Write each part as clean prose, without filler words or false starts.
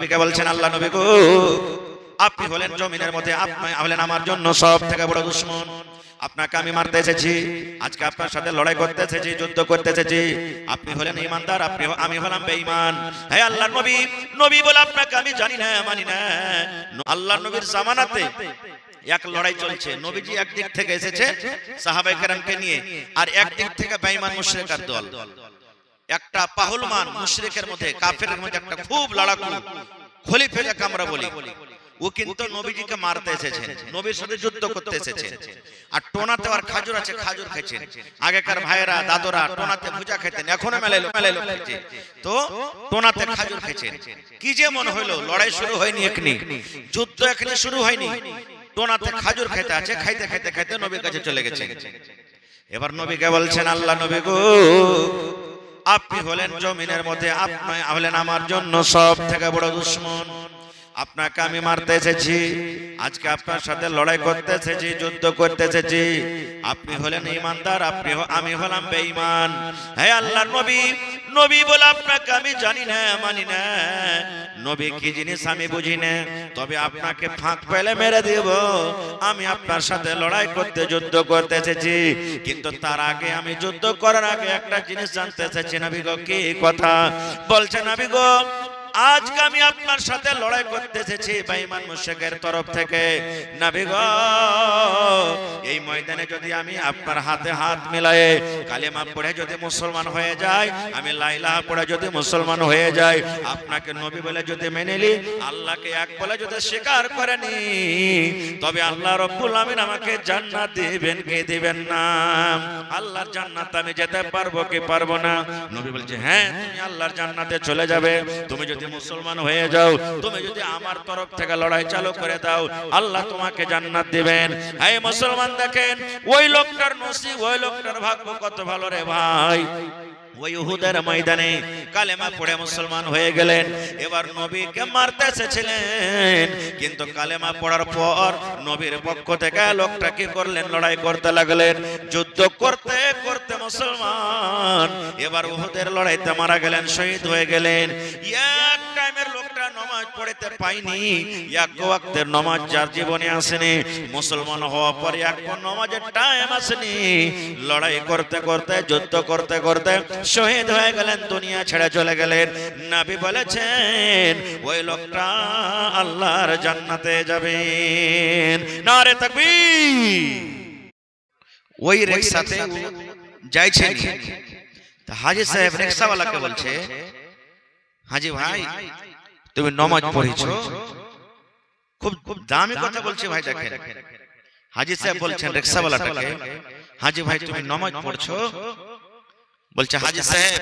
নবীকে বলছেন, আল্লাহ নবী গো, আপনি হলেন জমিনের মধ্যে, আপনি হলেন আমার জন্য সব থেকে বড় দুশমন। আপনাকে আমি মারতে এসেছি, আজকে আপনার সাথে লড়াই করতে এসেছি, যুদ্ধ করতে এসেছি। আপনি হলেন ঈমানদার, আমি হলাম বেঈমান। হে আল্লাহর নবী, নবী বলে আপনাকে আমি জানি না, মানি না। আল্লাহর নবীর জামানাতে এক লড়াই চলছে। নবীজি একদিক থেকে এসেছে সাহাবায়ে কেরামকে নিয়ে, আর একদিক থেকে বেঈমান মুশরিকের দল। একটা পাহলমান মুশরিকের মধ্যে, কাফেরের মধ্যে একটা খুব লড়াকু খলিফা যাকে আমরা বলি, ও কিন্তু নবীজিকে মারতে এসেছেন, নবীর সাথে যুদ্ধ করতে এসেছেন। আর টোনাতে আর খাজুর আছে, খাজুর খেয়েছেন। আগেকার ভাইয়েরা দাদরা টোনাতে ভুজা খেতেন, এখনো মেলাইলো খেয়েছে। তো টোনাতে খাজুর খেয়েছেন। কি যে মনে হইলো, লড়াই শুরু হয়নি, এখনি যুদ্ধ এখনি শুরু হয়নি, টোনাতে খাজুর খেতে আছে, খাইতে খাইতে খাইতে নবীর কাছে চলে গেছে। এবার নবীকে বলছেন, আল্লাহ নবী গো, আপনি হলেন জমিনের মধ্যে, আপনি হলেন আমার জন্য সব থেকে বড় দুশমন। আপনাকে আমি মারতে এসেছি, আজকে আপনার সাথে লড়াই করতে এসেছি, যুদ্ধ করতে এসেছি। আপনি হলেন ঈমানদার, আমি হলাম বেঈমান। হে আল্লাহর নবী, নবী বলে আপনাকে আমি জানি না, মানি না। নবী কি জিনিস আমি বুঝি না, তবে আপনাকে ফাঁক পেলে মেরে দেব। আমি আপনার সাথে লড়াই করতে, যুদ্ধ করতে এসেছি, কিন্তু তার আগে, আমি যুদ্ধ করার আগে একটা জিনিস জানতে এসেছি। নবী গো, কি কথা? বলছে, নবী গো, আজকে আমি আপনার সাথে লড়াই করতে এসেছি বেঈমান মুশরিকের তরফ থেকে। নবী গো, এই ময়দানে যদি আমি আপনার হাতে হাত মিলায়ে কালেমা পড়ে যদি মুসলমান হয়ে যাই, আমি লা ইলাহা পড়ে যদি মুসলমান হয়ে যাই, আপনাকে নবী বলে যদি মেনে নিই, আল্লাহকে এক বলে যদি স্বীকার করে নি, তবে আল্লাহ রাব্বুল আমিন আমাকে জান্নাত দিবেন কি দিবেন না? আল্লাহর জান্নাত আমি যেতে পারবো কি পারবো না? নবী বলছে, হ্যাঁ, তুমি আল্লাহর জান্নাতে চলে যাবে। তুমি যদি মুসলমান হয়ে যাও, তুমি যদি আমার তরফ থেকে লড়াই চালু করে দাও, আল্লাহ তোমাকে জান্নাত দিবেন। এই মুসলমান দেখেন, ওই লোকটার নসিব, ওই লোকটার ভাগ্য কত ভালো রে ভাই। ওই উহুদের ময়দানে কালেমা পড়ে মুসলমান হয়ে গেলেন। এবার নবীকে মারতে এসেছিলেন, কিন্তু কালেমা পড়ার পর নবীর পক্ষ থেকে লোকটা কি করলেন? লড়াই করতে লাগলেন। যুদ্ধ করতে করতে মুসলমান এবার উহুদের লড়াইতে মারা গেলেন, শহীদ হয়ে গেলেন। এক টাইমের লোকটা নামাজ পড়তে পায়নি, এক ওয়াক্তের নামাজ যার জীবনে আসেনি, মুসলমান হওয়া পরে এক নামাজের টাইম আসেনি। লড়াই করতে করতে, যুদ্ধ করতে করতে শহীদ হয়ে গেলেন, দুনিয়া ছেড়ে চলে গেলেন। নবী বলেছেন, ওই লোকটা আল্লাহর জান্নাতে যাবেন। নারে তাকবীর। ওই রিকশাতে যাইছেন, হাজী সাহেব রিকশাওয়ালাকে বলছে, হাজী ভাই, তুমি নামাজ পড়েছো? খুব দামি কথা বলছে ভাই, দেখেন। হাজী সাহেব বলছেন রিকশাওয়ালাটাকে, হাজী ভাই, তুমি নামাজ পড়ছো? বলছে, হাজী সাহেব,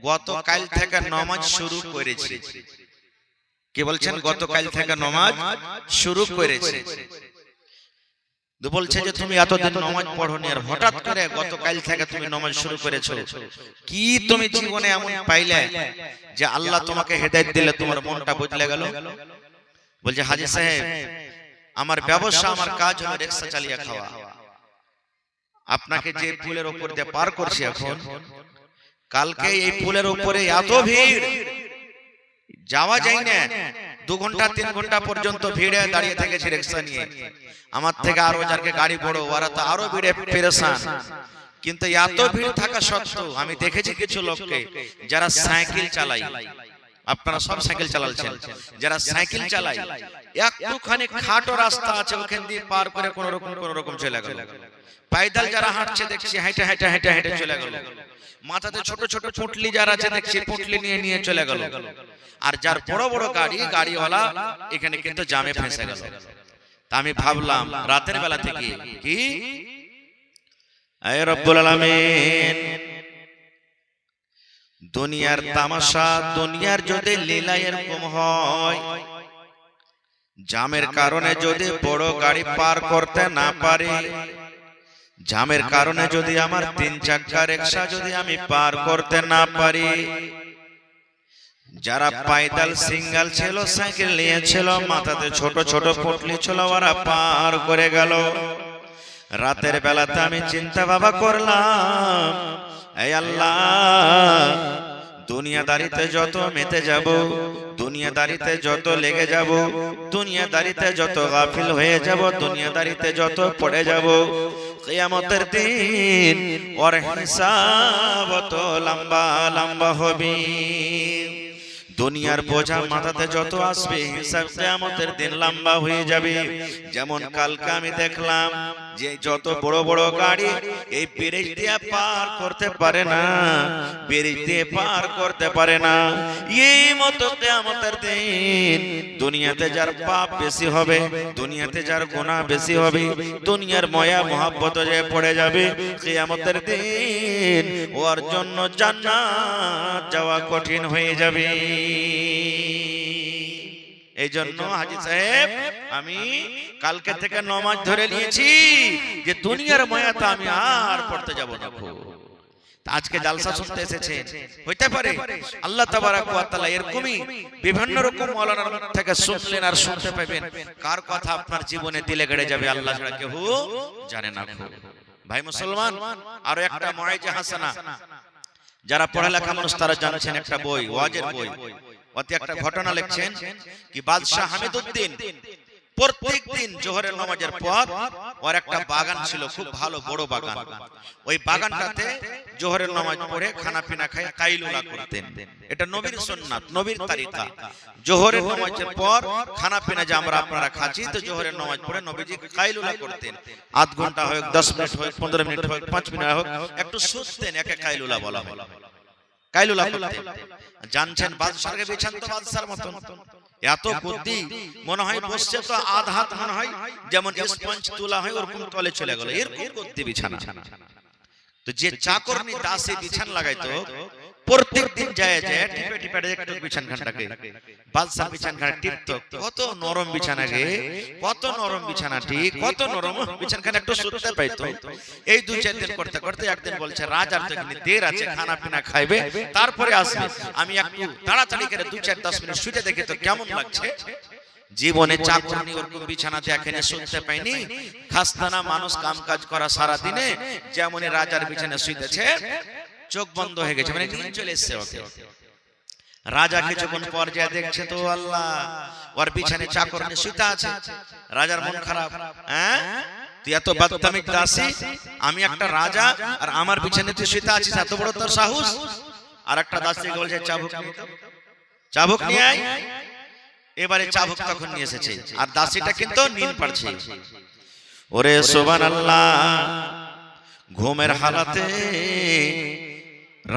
গতকাল থেকে নামাজ শুরু করেছি। কি বলছেন? গতকাল থেকে নামাজ শুরু করেছি। বলছে যে তুমি এতদিন নামাজ পড়োনি, আর হঠাৎ করে গতকাল থেকে তুমি নামাজ শুরু করেছো। কি তুমি জীবনে এমন পাইলে যে আল্লাহ তোমাকে হেদায়েত দিলে, তোমার মনটা বদলে গেল? বলছে, হাজী সাহেব, আমার ব্যবসা, আমার কাজ হলো রিকশা চালিয়ে খাওয়া। আপনাকে যে পুলের উপর দিয়ে পার করছি এখন, কালকে এই পুলের উপরে এত ভিড়, যাওয়া যায় না। 2 ঘন্টা 3 ঘন্টা পর্যন্ত ভিড়ে দাঁড়িয়ে থেকেছি রিকশা নিয়ে। আমার থেকে আরো যাকে গাড়ি বড়, ওরা তো আরো ভিড়ে পেরেশান। কিন্তু এত ভিড় থাকা সত্ত্বেও আমি দেখেছি কিছু লোককে যারা সাইকেল চালায়, আপনারা সব সাইকেল চালাচ্ছেন, যারা সাইকেল চালায়, একটুখানি খাটো রাস্তা আছে, ওখান দিয়ে পার করে কোন রকম চলে গেল। পায়দাল যারা হাঁটছে দেখছি, হেঁটে হেঁটে হেঁটে হেঁটে চলে গেল। মাথাতে ছোট ছোট পুটলি যারা আছে দেখছি, পুটলি নিয়ে চলে গেল। আর যার বড় বড় গাড়িওয়ালা এখানে কিন্তু জামে ফেঁসে গেল। তা আমি ভাবলাম রাতের বেলা থেকে, কি আয় রব্বুল আলামিন, দুনিয়ার তামাশা, দুনিয়ার যদি লীলা এরকম হয়, জামের কারণে যদি বড় গাড়ি পার করতে না পারি, জামের কারণে যদি আমার 3 চাকা রিকশা যদি আমি পার করতে না পারি, যারা পায়দাল সিঙ্গেল ছিল, সাইকেল নিয়েছিল, মাথাতে ছোট ছোট পুটলি ছিল, ওরা পার করে গেল। রাতের বেলাতে আমি চিন্তা ভাবনা করলাম, এই আল্লাহ, দুনিয়াদারিতে যত মেতে যাব, দুনিয়াদারিতে যত লেগে যাব, দুনিয়াদারিতে যত গাফিল হয়ে যাব, দুনিয়াদারিতে যত পড়ে যাব, কিয়ামতের দিন ওর হিসাব তো লম্বা লম্বা হবে। দুনিয়ার বোঝা মাথাতে যত আসবে, হিসাব কিয়ামতের দিন লম্বা হয়ে যাবে। যেমন কালকে আমি দেখলাম যে যত বড় বড় গাড়ি এই ব্রিজ দিয়ে পার করতে পারে না, ব্রিজ দিয়ে পার করতে পারে না। এই মতো কিয়ামতের দিন দুনিয়াতে যার পাপ বেশি হবে, দুনিয়াতে যার গুনাহ বেশি হবে, দুনিয়ার মায়া মহব্বত যে পড়ে যাবে, কিয়ামতের দিন ওর জন্য জান্নাত যাওয়া কঠিন হয়ে যাবে। এই জন্য হাজী সাহেব আমি কালকে থেকে নামাজ ধরে নিয়েছি যে দুনিয়ার মায়াতে আমি আর পড়তে যাব না। আজকে জালসা শুনতে এসেছে, হইতে পারে আল্লাহ তাবারাক ওয়া তাআলা এরকমই বিভিন্ন রকম মাওলানার মুখ থেকে শুনলেন আর শুনতে পাবেন, কার কথা আপনার জীবনে দিলে গড়ে যাবে আল্লাহ ছাড়া কেউ জানে না। ভাই মুসলমান, আরো একটা মওয়াইজে হাসানা যারা পড়ালেখা মানুষ তারা জানছেন, একটা বই ওয়াজের বই, ওতে একটা ঘটনা লিখছেন কি বাদশাহ হামিদউদ্দিন প্রত্যেক দিন জোহরের নামাজের পর ওর একটা বাগান ছিল, খুব ভালো বড় বাগান। ওই বাগানটাতে জোহরের নামাজ পড়ে খানা পিনা খায় কাইলুলা করতেন। এটা নবীর সুন্নাত, নবীর তরিকা। জোহরের নামাজের পর খানা পিনা যে আমরা আপনারা খাচ্ছি, তো জোহরের নামাজ পড়ে নবীজি কাইলুলা করতেন। আধ ঘন্টা হোক, 10 মিনিট হোক, 15 মিনিট হোক, 5 মিনিট হোক, একটু শুতেন, একে কাইলুলা বলা হয়। কাইলুলা করতেন। জানছেন বাদশাহকে বিছান তো বাদশার মতন, এত বুদ্ধি, মনে হয় বসছে তো আধ হাত মনে হয় যেমন স্পঞ্জ তোলা হয় ওরকম তলে চলে গেল, এরকম বুদ্ধি বিছানা। তো যে চাকরনি দাসী বিছান লাগাইতো প্রত্যেক দিন যায় যায় টিপে টিপে একটু বিছানখানটাকে বাদশাহ বিছানখানা টিপতো, কত নরম বিছানা গে, কত নরম বিছানাটি, কত নরম বিছানখানা, একটু শুতে পাইতো। এই 2-4 দিন করতে করতে একদিন বলছে রাজার তো এখানে দের আছে, খানা পিনা খাইবে তারপরে আসবে, আমি একটু তাড়াতাড়ি করে 2-4-10 মিনিট শুতে দেখি তো কেমন লাগছে। জীবনে চাকরনি ওরকম বিছানাতে এখানে শুতে পাইনি। খাস্তানা মানুষ কাম কাজ করা সারা দিনে, যেমন রাজার বিছানায় শুইতেছে চোখ বন্ধ হয়ে গেছে, মানে নিয়ে চলে এসছে ওকে। রাজা কিছুক্ষণ পর যা দেখছে তো আল্লাহ ওর বিছানায় চাকরনি শুতে আছে। রাজার মন খারাপ, হ্যাঁ তুই এত বদতমিজ দাসী, আমি একটা রাজা আর আমার বিছানায় তুই শুতে আছিস, এত বড় তোর সাহস। আর একটা দাসী বলছে চাবুক চাবুক নিয়ে আয়। এবারে চাবুক তখন নিয়ে এসেছে, আর দাসীটা কিন্তু নিন পারছে। ওরে সুবহানাল্লাহ, ঘুমের হালাতে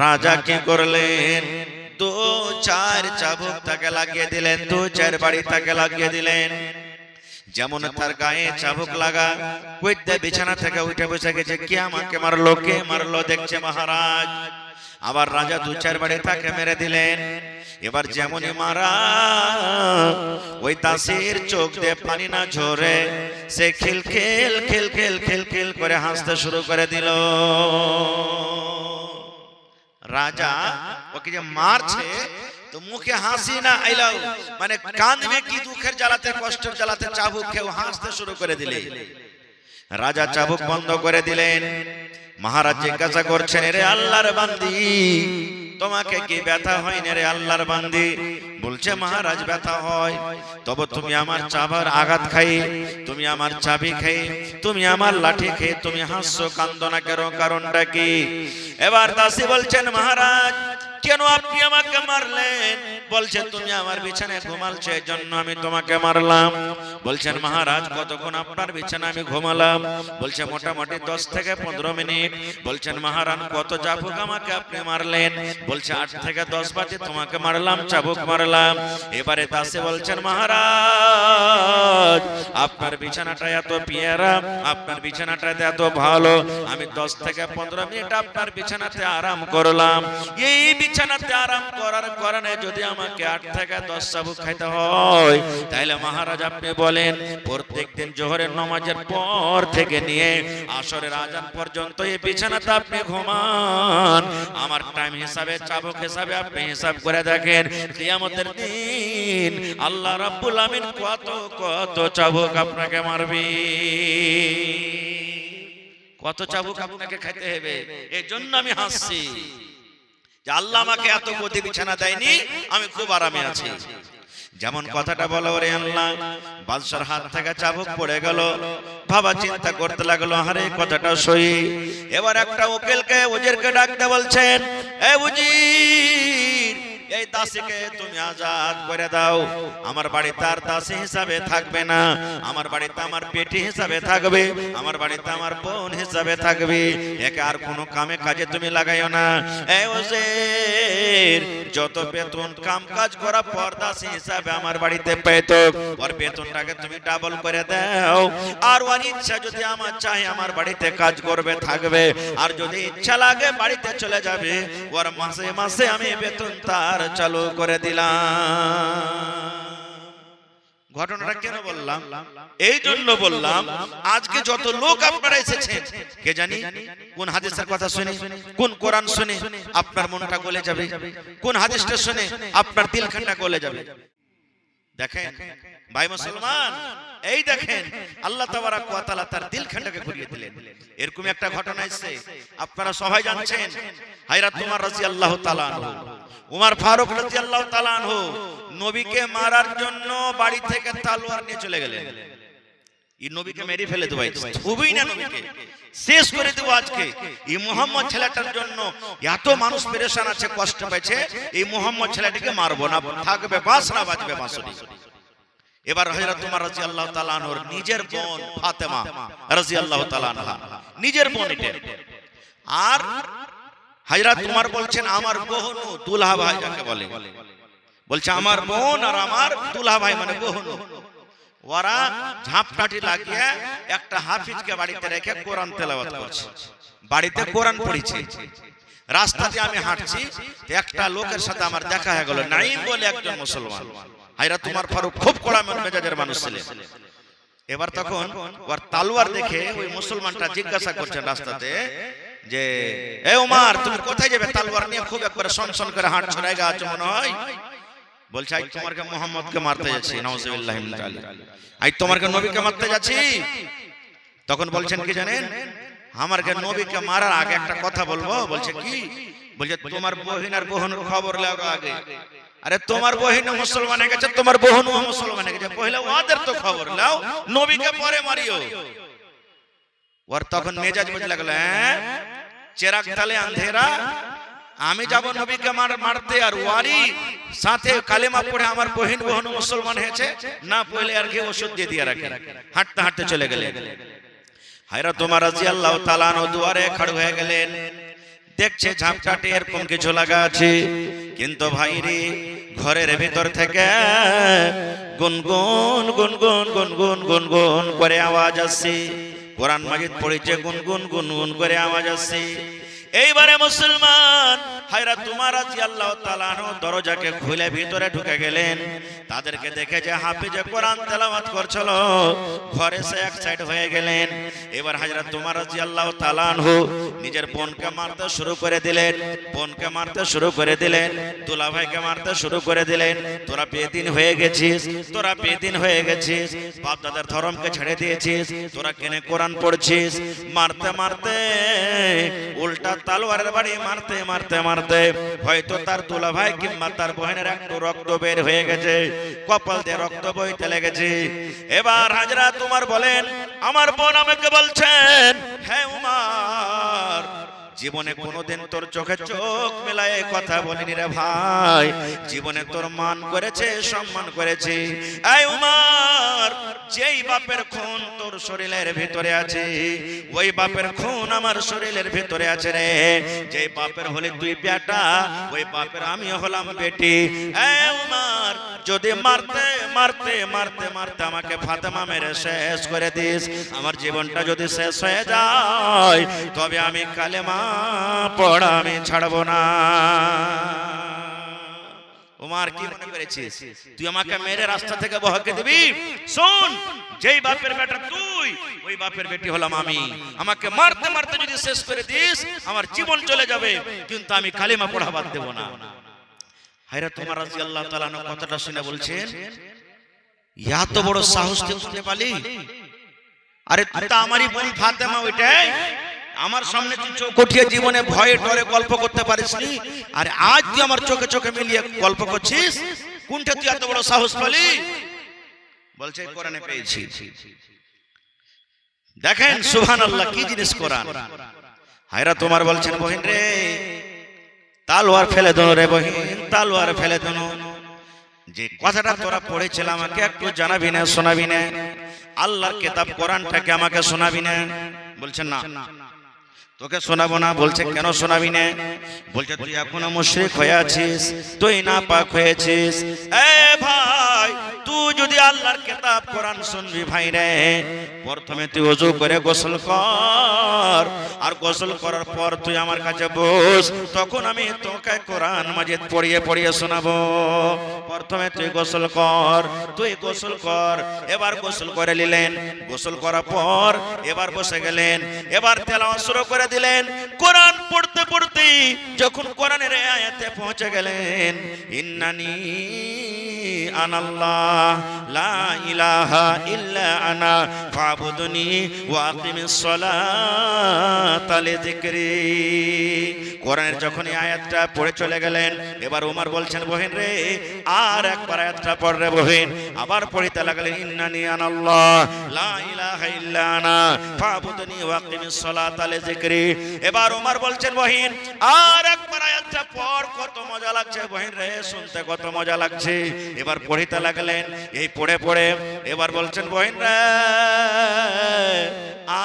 রাজা কি করলেন, 2-4 চাবুক তাকে লাগিয়ে দিলেন, 2-4 বাড়ি তাকে লাগিয়ে দিলেন। যেমন তার গায়ে চাবুক লাগা, কইতে বিছানা থেকে উঠে বসে গেছে, কে আমাকে মারলো, কে মারলো দেখছে মহারাজ। আবার রাজা 2-4 বাড়ি তাকে মেরে দিলেন। এবার যেমনই মারা, ওই দাসীর চোখ দিয়ে পানি না ঝরে, সে খিলখিল খিলখিল খিলখিল করে হাসতে শুরু করে দিল। রাজা ওকে যে মারছে তো মুখে হাসি না আইলাও, মানে কাঁদবে কি দুঃখের জ্বালাতে, কষ্টের জ্বালাতে, চাবুক খেয়ে হাসতে শুরু করে দিলে। রাজা চাবুক বন্ধ করে দিলেন। মহারাজ জিজ্ঞাসা করছেন, রে আল্লাহর বান্দি, তোমাকে কি ব্যথা হয় না রে আল্লাহর বান্দি? বলছে মহারাজ ব্যথা হয়, তবে তুমি আমার চাবার আঘাত খাই, তুমি আমার চাবি খাই, তুমি আমার লাঠি খেয়ে তুমি হাসছো, কান্দো না কেন, কারণটা কি? এবার দাসী বলছেন মহারাজ কেন আপনি আমাকে মারলেন? বলছে তুমি আমার বিছানায় ঘুমালছো এই জন্য আমি তোমাকে মারলাম। বলছেন মহারাজ কতক্ষণ আপনার বিছানায় আমি ঘুমালাম? বলছে মোটামুটি 10 থেকে 15 মিনিট। বলছেন মহারাজ কত চাবুক আমাকে আপনি মারলেন? বলছে 8 থেকে 10 বাজে তোমাকে মারলাম, চাবুক মারলাম। এবারে দাসী বলছেন মহারাজ আপনার বিছানাটা এত পিয়ারা, আপনার বিছানাটা এত ভালো, আমি 10 থেকে 15 মিনিট আপনার বিছানাতে আরাম করলাম। এই বিছানাতে আরাম করার কারণে যদি আমাকে 8 থেকে 10 চাবুক খাইতে হয়, তাহলে মহারাজ আপনি বলেন প্রত্যেকদিন জোহরের নামাজের পর থেকে নিয়ে আসরের আজান পর্যন্ত এই বিছানাতে আপনি ঘুমান, আমার টাইম হিসাবে চাবুক হিসাবে আপনি হিসাব করে দেখেন, কিয়ামতের দিন আল্লাহ রাব্বুল আমিন কত কত চাবুক আপনাকে মারবে, কত চাবুক আপনাকে খাইতে হবে। এই জন্য আমি হাসছি। যে আল্লাহ আমাকে এত গদি বিছানা দেয়নি, আমি খুব আরামে আছি। যেমন কথাটা বলো, ওরে আল্লাহ, বাদশার হাত থেকে চাবুক পড়ে গেল। বাবা চিন্তা করতে লাগলো, আরে কথাটা সহি। এবার একটা উকিলকে, উজিরকে ডাকতে বলছেন, এ উজির, এই দাসীকে তুমি আজাদ করে দাও। আমার বাড়িতে আর দাসী হিসাবে থাকবে না, আমার বাড়িতে আমার পেটি হিসাবে থাকবে, আমার বাড়িতে আমার বোন হিসাবে থাকবে। একে আর কোনো কামে কাজে তুমি লাগাইও না। এই উজির, যত বেতন কাম কাজ করা পর দাসী হিসাবে আমার বাড়িতে পেত, ওর বেতনটাকে তুমি ডাবল করে দাও। আর ওর ইচ্ছা যদি আমার চাই আমার বাড়িতে কাজ করবে থাকবে, আর যদি ইচ্ছা লাগে বাড়িতে চলে যাবে, ওর মাসে মাসে আমি বেতন তার চালু করে দিলাম। ঘটনাটা কেন বললাম? এই জন্য বললাম, আজকে যত লোক আপনারা এসেছেন, কে জানি কোন হাদিসের কথা শুনে, কোন কোরআন শুনে আপনার মনটা গলে যাবে, কোন হাদিসটা শুনে আপনার দিলখানটা গলে যাবে। দেখেন ভাই মুসলমান, এই দেখেন আল্লাহ তাবারক ওয়া তাআলা তার দিলখানটাকে ঘুরিয়ে দিলেন। এরকম একটা ঘটনা এসেছে, আপনারা সবাই জানছেন। হযরত উমর রাদিয়াল্লাহু তাআলা আনহু, উমর ফারুক রাদিয়াল্লাহু তাআলা আনহু নবীকে মারার জন্য বাড়ি থেকে তলোয়ার নিয়ে চলে গেলেন। এই নবীকে মেরে ফেলে দেব, খুবই না নবীকে শেষ করে দেব আজকে। এই মুহাম্মদ ছেলেটার জন্য এত মানুষ পেরেশান আছে, কষ্ট পেয়েছে, এই মুহাম্মদ ছেলেটিকে মারবো না, থাকবে বাস না বাজবে বাঁশরি। এবার হযরত উমর রাদিয়াল্লাহু তাআলা আনহুর নিজের বোন ফাতেমা রাদিয়াল্লাহু তাআলা আনহা, নিজের বোন এটা। আর হযরত উমর বলছেন, আমার বোন দুলহা ভাই যাকে বলে, বলছে আমার বোন আর আমার দুলহা ভাই মানে বোন, ওরা ঝাপটাটি লাগিয়ে একটা হাফিজকে বাড়িতে রেখে কোরআন তেলাওয়াত করছে, বাড়িতে কোরআন পড়ছে। রাস্তাতে আমি হাঁটছি, একটা লোকের সাথে আমার দেখা হয়ে গেল, নাইম বলে একজন মুসলমান। হযরত উমর ফারুক খুব কড়া মেজাজের মানুষ ছিলেন। এবার তখন ওর তলোয়ার দেখে ওই মুসলমানটা জিজ্ঞাসা করছেন রাস্তাতে যে, এ উমর, তুমি কোথায় যাবে তলোয়ার নিয়ে? খুব একবারে সনসন করে হাঁটছো, রেগে আছো মনে হয়। বলছে, আজ তোমাকে মুহাম্মদকে মারতে যাচ্ছি, নাউযুবিল্লাহ মিন যালিক, আজ তোমাকে নবীকে মারতে যাচ্ছি। তখন বলছেন কি জানেন, আমাকে নবীকে মারার আগে একটা কথা বলবো। বলছে কি? বলছে তোমার বহিন আর বোনের খবর লাগো আগে। আরে তোমার বহিন মুসলমান হয়ে গেছে, তোমার বোনও মুসলমান হয়ে গেছে, পহলে ওদের তো খবর নাও, নবীকে পরে মারিও। ওর তখন মেজাজ বুঝে লাগলো, হ্যাঁ চেরাগ তালে আন্ধেরা, আমি যাব নবীকে মারতে, আর ওয়ারি সাথে কালেমা পড়ে আমার বহিন মুসলমান হয়েছে না, পহলে আর কি ওষুধ দিয়ে দিয়ে রাখে। হাঁটতে হাঁটতে চলে গেলেন। হযরত উমর রাদিয়াল্লাহু তাআলা আনহু দুয়ারে খড় হয়ে গেলেন, দেখছে ঝাপটাটি এরকম কিছু লাগা আছে, কিন্তু ভাইরে ঘরের ভিতর থেকে গুনগুন গুনগুন গুনগুন গুনগুন করে আওয়াজ আসছে। কোরআন মাজিদ পড়েছে, গুনগুন গুনগুন করে আওয়াজ আসছে। এইবারে মুসলমান হযরত উমর রাদিয়াল্লাহু তাআলা আনহু দরজাকে খুলে ভিতরে ঢুকে গেলেন। তাদেরকে দেখে যে হাফেজে কোরআন তেলাওয়াত করছিল, ঘরে সে এক সাইড হয়ে গেলেন। এবার হযরত উমর রাদিয়াল্লাহু তাআলা আনহু নিজের বোনকে মারতে শুরু করে দিলেন, বোনকে মারতে শুরু করে দিলেন, দুলাভাইকে মারতে শুরু করে দিলেন। তোরা বেদিন হয়ে গেছিস, তোরা বেদিন হয়ে গেছিস, বাপ দাদার ধর্মকে ছেড়ে দিয়েছিস, তোরা কেনে কোরআন পড়ছিস। মারতে মারতে উল্টা তলোয়ারের বাড়ি মারতে মারতে মারতে হয়তো তার দুলাভাই কিংবা তার বোনের একটু রক্ত বের হয়ে গেছে, কপাল দিয়ে রক্ত বইতে লেগেছে। এবার হযরত উমর বলেন, আমার বোন আমাকে বলছেন, হে উমর, জীবনে কোনোদিন তোর চোখে চোখ মেলায় কথা বলিনি রে ভাই, জীবনে তোর মান করেছে, সম্মান করেছে। এই উমর, যেই বাপের খুন তোর শরীরের ভিতরে আছে, ওই বাপের খুন আমার শরীরের ভিতরে আছে রে। যেই বাপের হলে তুই বেটা, ওই বাপের আমিও হলাম বেটি। এই উমর, যদি মারতে মারতে মারতে মারতে আমাকে ফাতেমা মেরে শেষ করে দিস, আমার জীবনটা যদি শেষ হয়ে যায়, তবে আমি কালেমা পড়া আমি ছাড়বো না। উমর কি মনে করেছিস তুই আমাকে মেরে রাস্তা থেকে বহাকে দিবি? শোন, যেই বাপের বেটা তুই, ওই বাপের বেটি হলাম আমি। আমাকে মারতে মারতে যদি শেষ করে দিস, আমার জীবন চলে যাবে, কিন্তু আমি কালেমা পড়া বাদ দেব না। হযরত উমর রাদিয়াল্লাহু তাআলা আনহু কথাটা শুনে বলছেন, এত বড় সাহস তুই পালি? আরে তুই তো আমারই বোন ফাতেমা, ওইটাই আমার সামনে তুই চোখ উঠিয়ে জীবনে ভয়ে ডরে গল্প করতে পারিসনি, আর আজ তুই আমার চোখে চোখে মিলিয়ে গল্প করছিস। কোনটা তুই এত বড় সাহস পেলি? বলছে কোরআনে পেয়েছি। দেখেন সুবহানাল্লাহ, কি জিনিস কোরআন। হায়রা তোমার বলছেন বহিন রে তালোয়ার ফেলে দো রে বহিন, তালোয়ার ফেলে দো। যে কথাটা তোরা পড়েছিলাম আমাকে একটু জানাবি না, শোনাবি না? আল্লাহর কিতাব কোরআনটাকে আমাকে শোনাবি না? বলছেন না, তোকে শোনাবো না। বলছে কেন শোনাবি না? বলছে তুই এখনো মুশরিক হয়ে আছিস, তুই নাপাক হয়েছিস। এ ভাই, তুই যদি আল্লাহর কিতাব কোরআন শুনবি ভাই রে, প্রথমে তুই ওযু করে গোসল কর, আর গোসল করার পর তুই আমার কাছে বস, তখন আমি তোকে কোরআন মাজিদ পড়িয়ে পড়িয়ে শোনাবো। প্রথমে তুই গোসল কর, তুই গোসল কর। এবার গোসল করে নিলেন, গোসল করার পর এবার বসে গেলেন, এবার তেলাওয়াত শুরু করে দিলেন। কোরআন পড়তে পড়তে যখন কোরআনের আয়াতে পৌঁছে গেলেন, ইন্নানি আনাল্লাহ লা ইলাহা ইল্লা আনা ফাবুদনি ওয়া আকিমিস সালাতা লিযিকরি। কোরআনের যখন এই আয়াতটা পড়ে চলে গেলেন, এবার ওমর বলছেন বহিন রে আর একবার আয়াতটা পড় রে বহিন। আবার পড়িতে লাগলেন, ইন্নানি আনাল্লাহ লা ইলাহা ইল্লা আনা ফাবুদনি ওয়া আকিমিস সালাতা লিযিকরি। এবার ওমর বলছেন বহিন আর একবার আয়াতটা পড়, কত মজা লাগছে বহিন রে, শুনতে কত মজা লাগছে। এবার পড়িতে লাগলেন, এই পড়ে পড়ে এবার বলছেন বহিন রে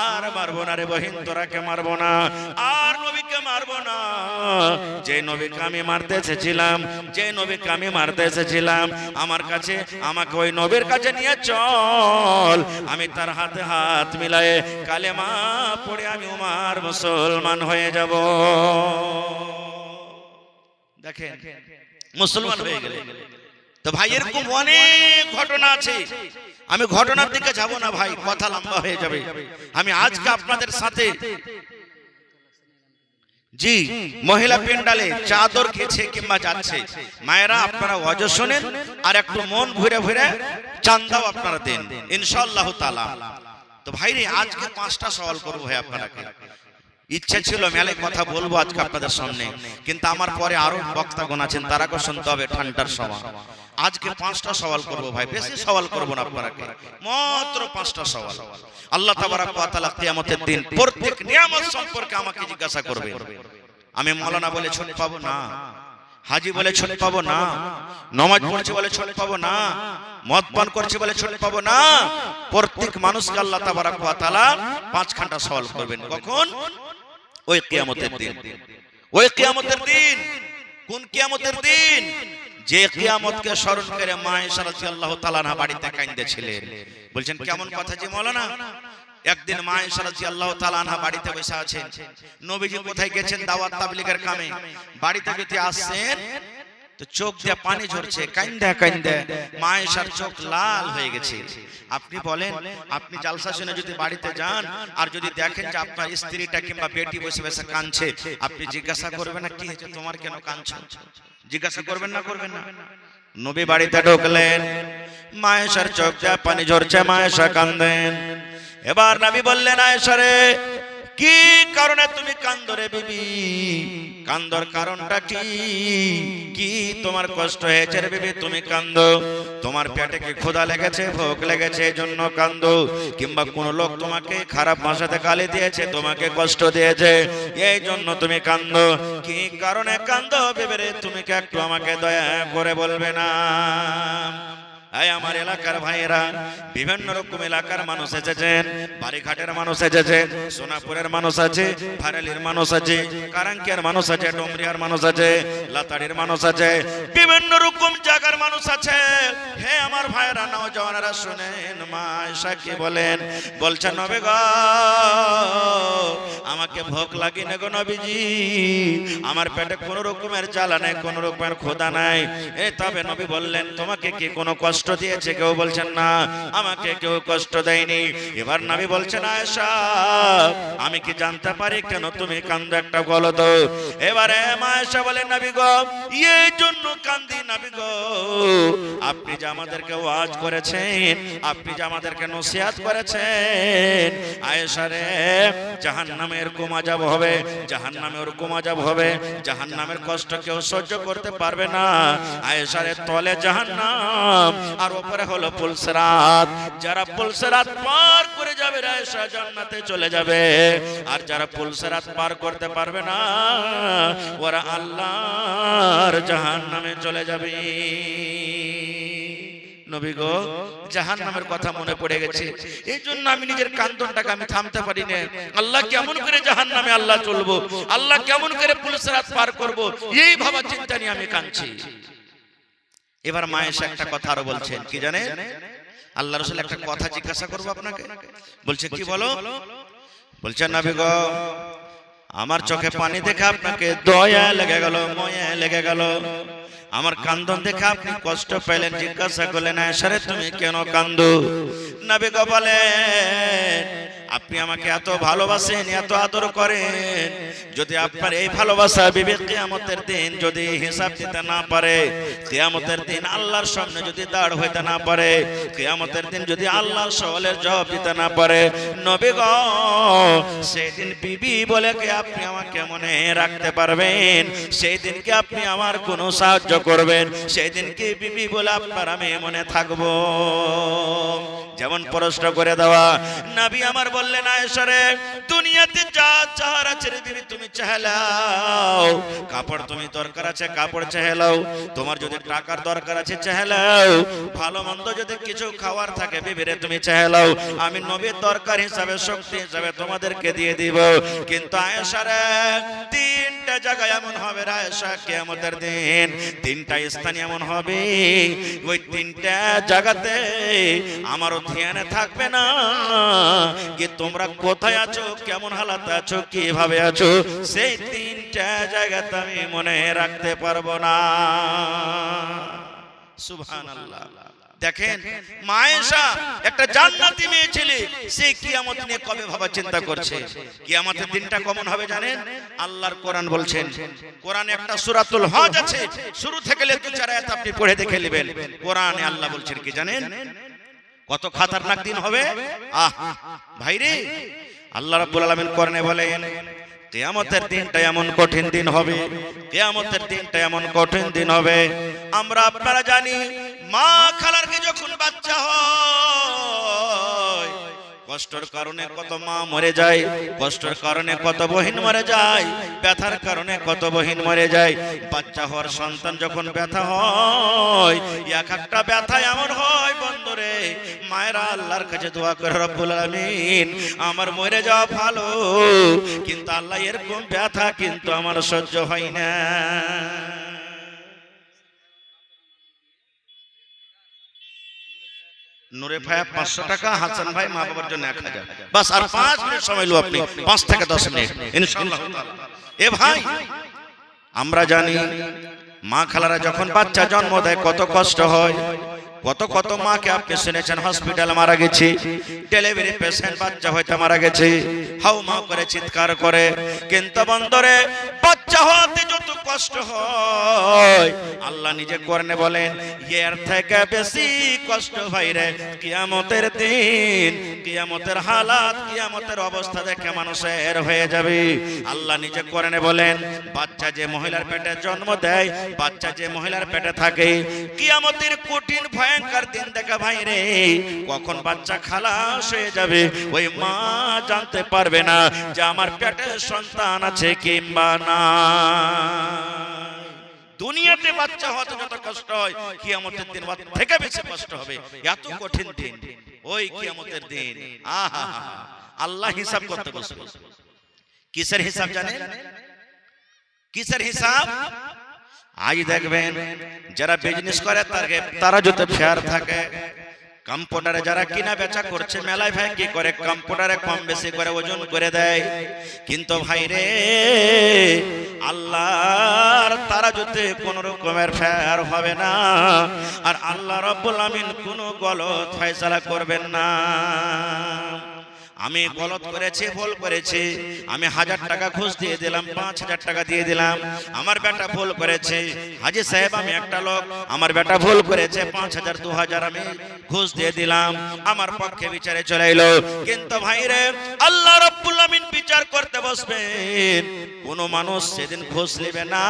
আর মারবো না রে বহিন, তোরাকে মারবো না, আর নবীকে মারবো না। যে নবীকে আমি মারতে এসেছিলাম, যে নবীকে আমি মারতে এসেছিলাম, আমার কাছে আমাকে ওই নবীর কাছে নিয়ে চল, আমি তার হাতে হাত মিলায়ে কালেমা পড়ে আমি উমার মুসলমান হয়ে যাব। দেখেন মুসলমান হয়ে গেলে তো ভাই, এরকম অনেক ঘটনা আছে। আমি ঘটনার দিকে যাব না ভাই, কথা লম্বা হয়ে যাবে। আমি আজকে আপনাদের সাথে জি মহিলা পেন্ডালে চাদর খেছে কিংবা যাচ্ছে, মায়েরা আপনারা ওয়াজ শোনেন আর একটু মন ঘুরে ঘুরে চান্দাও আপনারা দেন ইনশাআল্লাহ তাআলা। তো ভাই রে আজকে 5টা সওয়াল করব ভাই আপনারাকে। ইচ্ছা ছিল মেলায় কথা বলবো আজকে আপনাদের সামনে, কিন্তু আমার পরে আরো বক্তাগণ আছেন, তারাকে শুনতে হবে ঠান্ডার সময়। আজকে 5টা সওয়াল করব ভাই, বেশি সওয়াল করব না আপনারাকে, মাত্র 5টা সওয়াল। আল্লাহ তাবারাক ওয়া তাআলা কিয়ামতের দিন প্রত্যেক নিয়ামত সম্পর্কে আমাকে জিজ্ঞাসা করবে। আমি মাওলানা বলে ছোট পাবো না, হাজি বলে ছোট পাবো না, নামাজ পড়ছে বলে ছোট পাবো না, মদ পান করছে বলে ছোট পাবো না। প্রত্যেক মানুষকে আল্লাহ তাবারাক ওয়া তাআলা 5খানা সওয়াল করবেন। কখন? ওই কিয়ামতের দিন। ওই কিয়ামতের দিন কোন কিয়ামতের দিন? যে কিয়ামতকে স্মরণ করে মা আয়েশা রাদিয়াল্লাহু তাআলা আনহা বাড়িতে কাঁদতেছিলেন। বলছেন কেমন কথা জি মাওলানা? একদিন মা আয়েশা রাদিয়াল্লাহু তাআলা আনহা বাড়িতে বসে আছেন, নবীজি কোথায় গেছেন দাওয়াত তাবলীগের কামে, বাড়িতে যদি আসেন তো চোখ দিয়ে পানি ঝরছে, কাঁদে কাঁদে মা আয়েশার চোখ লাল হয়ে গেছে। আপনি বলেন, আপনি জালসা শুনে যদি বাড়িতে যান আর যদি দেখেন যে আপনার স্ত্রীটা কিংবা বেটি বসে বসে কাঁদছে, আপনি জিজ্ঞাসা করবেন না কি হয়েছে তোমার, কেন কাঁদছো? জিজ্ঞাসা করবেন না? করবেন না? নবী বাড়িতে ঢুকলেন, মা আয়েশার চোখ দিয়ে পানি ঝরছে, মা আয়েশা কাঁদেন। এবার নবী বললেন, আয়েশা রে কি কারণে তুমি কাঁদো রে বিবি? কান্দর কারণটা কি? কি তোমার কষ্ট হয়েছে রে বিবি তুমি কান্দো? তোমার পেটে কি ক্ষুধা লেগেছে, ভোগ লেগেছে এজন্য কান্দো? কিংবা কোন লোক তোমাকে খারাপ ভাষাতে গালি দিয়েছে, তোমাকে কষ্ট দিয়েছে এই জন্য তুমি কান্দো? কি কারণে কান্দো বিবি রে, তুমি কি একটু আমাকে দয়া করে বলবে না? আমার এলাকার ভাইয়েরা, বিভিন্ন রকম এলাকার মানুষ এসেছেন, বাড়িঘাটের মানুষ এসেছেন, সোনাপুরের মানুষ আছে, ভারালির মানুষ আছে, কারাঙ্কিয়ার মানুষ আছে, ডোমরিয়ার মানুষ আছে, লাতাড়ির মানুষ আছে, বিভিন্ন রকম জায়গার মানুষ আছে। হে আমার ভাইয়েরা, নওজওয়ানেরা শুনেন, মা আয়েশা কি বলেন? বলছেন নবী গো আমাকে ভোগ লাগে না গো নবীজি, আমার পেটে কোন রকমের জ্বালা নাই, কোন রকমের ক্ষুধা নাই। তবে নবী বললেন তোমাকে কি কোনো কষ্ট দিয়েছে? কেউ বলছেন না, আমাকে কেউ কষ্ট দেয়নি। এবার নবী বলছেন আয়েশা আমি কি জানতে পারি কেন তুমি কান্দো, একটা বলো তো। এবারে মা আয়েশা বলেন নবী গো এই জন্য কান্দি নবী গো, আপনি যে আমাদেরকে ওয়াজ করেছেন, আপনি যে আমাদেরকে নসিহত করেছেন, আয়েশা রে জাহান্নামে এরকম আযাব হবে, জাহান্নামে ওরকম আযাব হবে, জাহান্নামের কষ্ট কেউ সহ্য করতে পারবে না। আয়েশা রে তলে জাহান্নাম আর উপরে হলো পুলসিরাত। যারা পুলসিরাত পার করে যাবে আয়েশা জান্নাতে চলে যাবে, আর যারা পুলসিরাত পার করতে পারবে না ওরা আল্লাহর জাহান্নামে চলে যাবে। নবী গো, জাহান্নামের কথা মনে পড়ে গেছে, এই জন্য আমি নিজের কান্দনটাকে আমি থামতে পারি না। আল্লাহ কেমন করে জাহান্নামে আল্লাহ চলবো, আল্লাহ কেমন করে পুলসিরাত পার করব, এই ভাবা চিন্তা নিয়ে আমি কাঁদছি। এবার মা এসে একটা কথা আরো বলছেন, কি জানে? আল্লাহ রাসূল একটা কথা জিজ্ঞাসা করবো আপনাকে। বলছে কি বলো? বলছেন নবী গো, আমার চোখে পানি দেখে আপনাকে দয়া লেগে গেল, মায়া লেগে গেল। আমার কান্দন দেখে আপনি কষ্ট পেলেন, জিজ্ঞাসা করলেন আয়েশা রে তুমি কেন কান্দো? নবী গো বলেন, আপনি আমাকে এত ভালোবাসেন, এত আদর করেন, যদি আপনার এই ভালোবাসা বিবেক কিয়ামতের দিন যদি হিসাব দিতে না পারে, কিয়ামতের দিন আল্লাহর সামনে যদি দাঁড় হইতে না পারে, কিয়ামতের দিন যদি আল্লাহর সওয়ালের জবাব দিতে না পারে, নবী গো সেই দিন বিবি বলে কি আপনি আমাকে মনে রাখতে পারবেন? সেই দিন কি আপনি আমার কোনো সাহায্য করবেন? সেই দিন কি বিবি বলে আপনার আমি মনে থাকবো? যেমন প্রশ্ন করে দেওয়া। নবী আমার বললেন আয়েশা রে দুনিয়াতে যা চাহার আছে রে বিবি তুমি চাহলাও, কাপড় তুমি দরকার আছে কাপড় চাহলাও, তোমার যদি টাকার দরকার আছে চাহলাও, ভালো মন্দ যদি কিছু খাওয়ার থাকে বিবি রে তুমি চাহলাও, আমি নবীর দরকার হিসাবে শক্তি হিসাবে তোমাদেরকে দিয়ে দিব। কিন্তু আয়েশা রে তিনটা জায়গা এমন হবে রে আয়েশা কিয়ামতের দিন, তিনটা স্থান এমন হবে, ওই তিনটা জায়গাতে আমারও ধ্যানে থাকবে না কি তোমরা কোথায় আছো, কেমন হালাতে আছো, কিভাবে আছো, সেই তিনটা জায়গাতে আমি মনে রাখতে পারবো না। সুবহানাল্লাহ। দেখেন মা আয়েশা একটা জান্নাতি মেয়ে ছেলে, সে কিয়ামত নিয়ে কবে ভাবা চিন্তা করছে। কিয়ামতের দিনটা কেমন হবে জানেন? আল্লাহর কোরআন বলছেন, কোরআনে একটা সূরাতুল হজ আছে, শুরু থেকে লেখা 4 আয়াত আপনি পড়ে দেখে নেবেন। কোরআনে আল্লাহ বলছেন কি জানেন? কত খতরনাক দিন হবে। ভাই রে, আল্লাহ রাব্বুল আলামিন কোরআনে বলেন কিয়ামতের দিনটা এমন কঠিন দিন হবে, কিয়ামতের দিনটা এমন কঠিন দিন হবে। আমরা আপনারা জানি মা খালার কি যখন বাচ্চা হয়, কষ্টের কারণে কত মা মরে যায়, কষ্টের কারণে কত বহিন মরে যায়, ব্যথার কারণে কত বহিন মরে যায়। বাচ্চা হওয়ার সন্তান যখন ব্যথা হয়, এক একটা ব্যথা এমন হয় বন্ধুরে, মায়েরা আল্লাহর কাছে দোয়া করে রব্বুল আলামিন আমার মরে যাওয়া ভালো, কিন্তু আল্লাহ এরকম ব্যথা কিন্তু আমার সহ্য হয় না। নূরে ভাই 500 টাকা, হাসান ভাই মা বাবার জন্য 1000, বাস আর 5 মিনিট সময় লো আপনি, 5 থেকে 10 মিনিট ইনশাআল্লাহ। এ ভাই আমরা জানি মা খালারা যখন বাচ্চা জন্ম দেয় কত কষ্ট হয়, কত কত মাকে আপনি শুনেছেন হসপিটালে মারা গেছে, ডেলিভারি পেশেন্ট বাচ্চা হইতে মারা গেছে, হাউ মা করে চিৎকার করে। কিন্তু বন্ধরে বাচ্চা হতে যত কষ্ট হয় আল্লাহ নিজে কোরআনে বলেন এর থেকে বেশি কষ্ট ভাই রে কিয়ামতের দিন, কিয়ামতের হালাত, কিয়ামতের অবস্থা দেখে মানুষের হয়ে যাবে। আল্লাহ নিজে কোরআনে বলেন বাচ্চা যে মহিলার পেটে জন্ম দেয়, বাচ্চা যে মহিলার পেটে থাকে, কিয়ামতের কঠিন ভয়ঙ্কর দিন দেখা ভাই রে, কখন বাচ্চা খালাস হয়ে যাবে ওই মা জানতে পারবে না যে আমার পেটে সন্তান আছে কিংবা না। দুনিয়াতে বাচ্চা হতে যত কষ্ট হয় কিয়ামতের দিন থেকে বেশি কষ্ট হবে। এত কঠিন দিন ওই কিয়ামতের দিন। আহা আল্লাহ হিসাব করতে বসবে। কিসের হিসাব জানেন? কিসের হিসাব? আজ দেখবেন যারা বিজনেস করে তারা যত ফেয়ার থাকে, কম্পিউটারে যারা কিনা বেচা করছে মেলায় ভাই কি করে কম্পিউটারে কম বেশি করে ওজন করে দেয়। কিন্তু ভাই রে আল্লাহর তারা যদি কোন রকমের ফেয়ার হবে না, আর আল্লাহ রাব্বুল আমিন কোনো গলত ফয়সালা করবেন না। আমি গলত করেছি, ভুল করেছি, আমি 1000 টাকা ঘুষ দিয়ে দিলাম, 5000 টাকা দিয়ে দিলাম, আমার বেটা ভুল করেছে, হাজী সাহেব আমি একটা লোক, আমার বেটা ভুল করেছে, 5000 2000 আমি ঘুষ দিয়ে দিলাম, আমার পক্ষে বিচারে চলে এলো। কিন্তু ভাইরে আল্লাহ রাব্বুল আমিন বিচার করতে বসবেন, কোন মানুষ সেদিন ঘুষ নেবে না,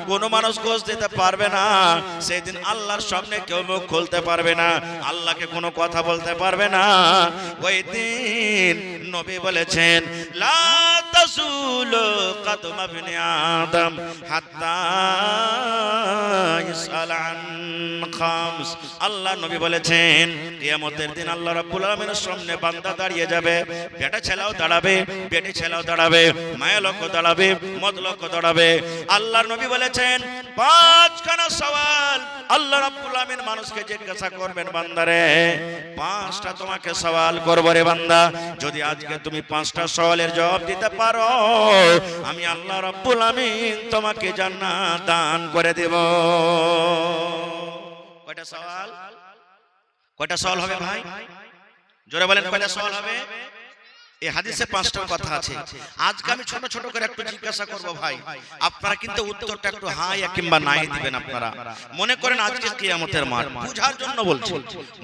কোন মানুষ ঘুষ দিতে পারবে না, সেদিন আল্লাহর সামনে কেউ মুখ খুলতে পারবে না, আল্লাহকে কোনো কথা বলতে পারবে না। ওই দিন নবী বলেছেন লা তাজুলু কদমা ইবনে আদম হাত্তা ইসআল আন খামস। আল্লাহ নবী বলেছেন কিয়ামতের দিন আল্লাহ রাব্বুল আলামিনের সামনে বান্দা দাঁড়িয়ে যাবে, বেটা ছেলেও দাঁড়াবে, বেটি ছেলেও দাঁড়াবে, মায়া লোক দাঁড়াবে, মদ লোক দাঁড়াবে। আল্লাহর নবী বলেছেন 5খানা সওয়াল আল্লাহ রাব্বুল আমিন মানুষকে জিজ্ঞাসা করবেন, বান্দারে 5টা তোমাকে সওয়াল করব রে বান্দা, যদি আজকে তুমি 5টা সওয়ালের জবাব দিতে পারো আমি আল্লাহ রাব্বুল আমিন তোমাকে জান্নাত দান করে দেব। কয়টা সওয়াল? কয়টা সওয়াল হবে ভাই? জোরে বলেন কয়টা সওয়াল হবে? এই হাদিসে 5টা কথা আছে। আজকে আমি ছোট ছোট করে একটু জিজ্ঞাসা করব ভাই, আপনারা কিন্তু উত্তরটা একটু হ্যাঁ কিংবা নাই দিবেন। আপনারা মনে করেন আজকে কিয়ামতের মাঠ, বুঝার জন্য বলছি,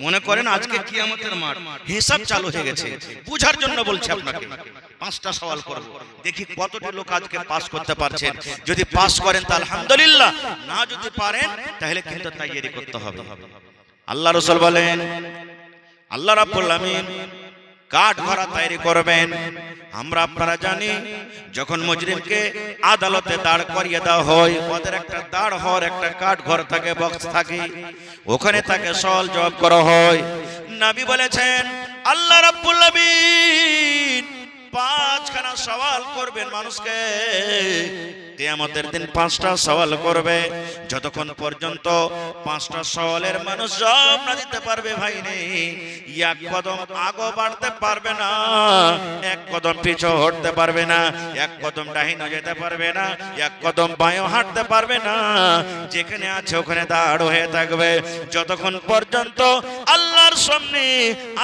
মনে করেন আজকে কিয়ামতের মাঠ, হিসাব চালু হয়ে গেছে, বুঝার জন্য বলছি আপনাকে। 5টা সওয়াল করব, দেখি কতটি লোক আজকে পাস করতে পারছেন। যদি পাস করেন তা আলহামদুলিল্লাহ, না যদি পারেন তাহলে কিন্তু তৈরি করতে হবে। আল্লাহ রাসূল বলেন আল্লাহ রাব্বুল আমিন কাঠ ঘোড়া তৈরি করবেন। আমরা আপনারা জানি যখন মুজরিমকে আদালতে দাঁড় করিয়ে দেওয়া হয়, ওদের একটা দাঁড় হওয়ার একটা কাঠ ঘর থাকে, বক্স থাকে, ওখানে তাকে সওয়াল জবাব করা হয়। নবী বলেছেন আল্লাহ রাব্বুল আমিন 5খানা সওয়াল করবেন মানুষকে, কিয়ামতের দিন 5টা সওয়াল করবে। যতক্ষণ পর্যন্ত 5টা সওয়ালের মানুষ জবাব না দিতে পারবে ভাই নেই, এক কদম আগে বাড়তে পারবে না, এক কদম পিছু হটতে পারবে না, এক কদম ডাহিনে যেতে পারবে না, এক কদম বাঁয়ে হাঁটতে পারবে না, যেখানে আছে ওখানে দাঁড় হয়ে থাকবে। যতক্ষণ পর্যন্ত আল্লাহর সামনে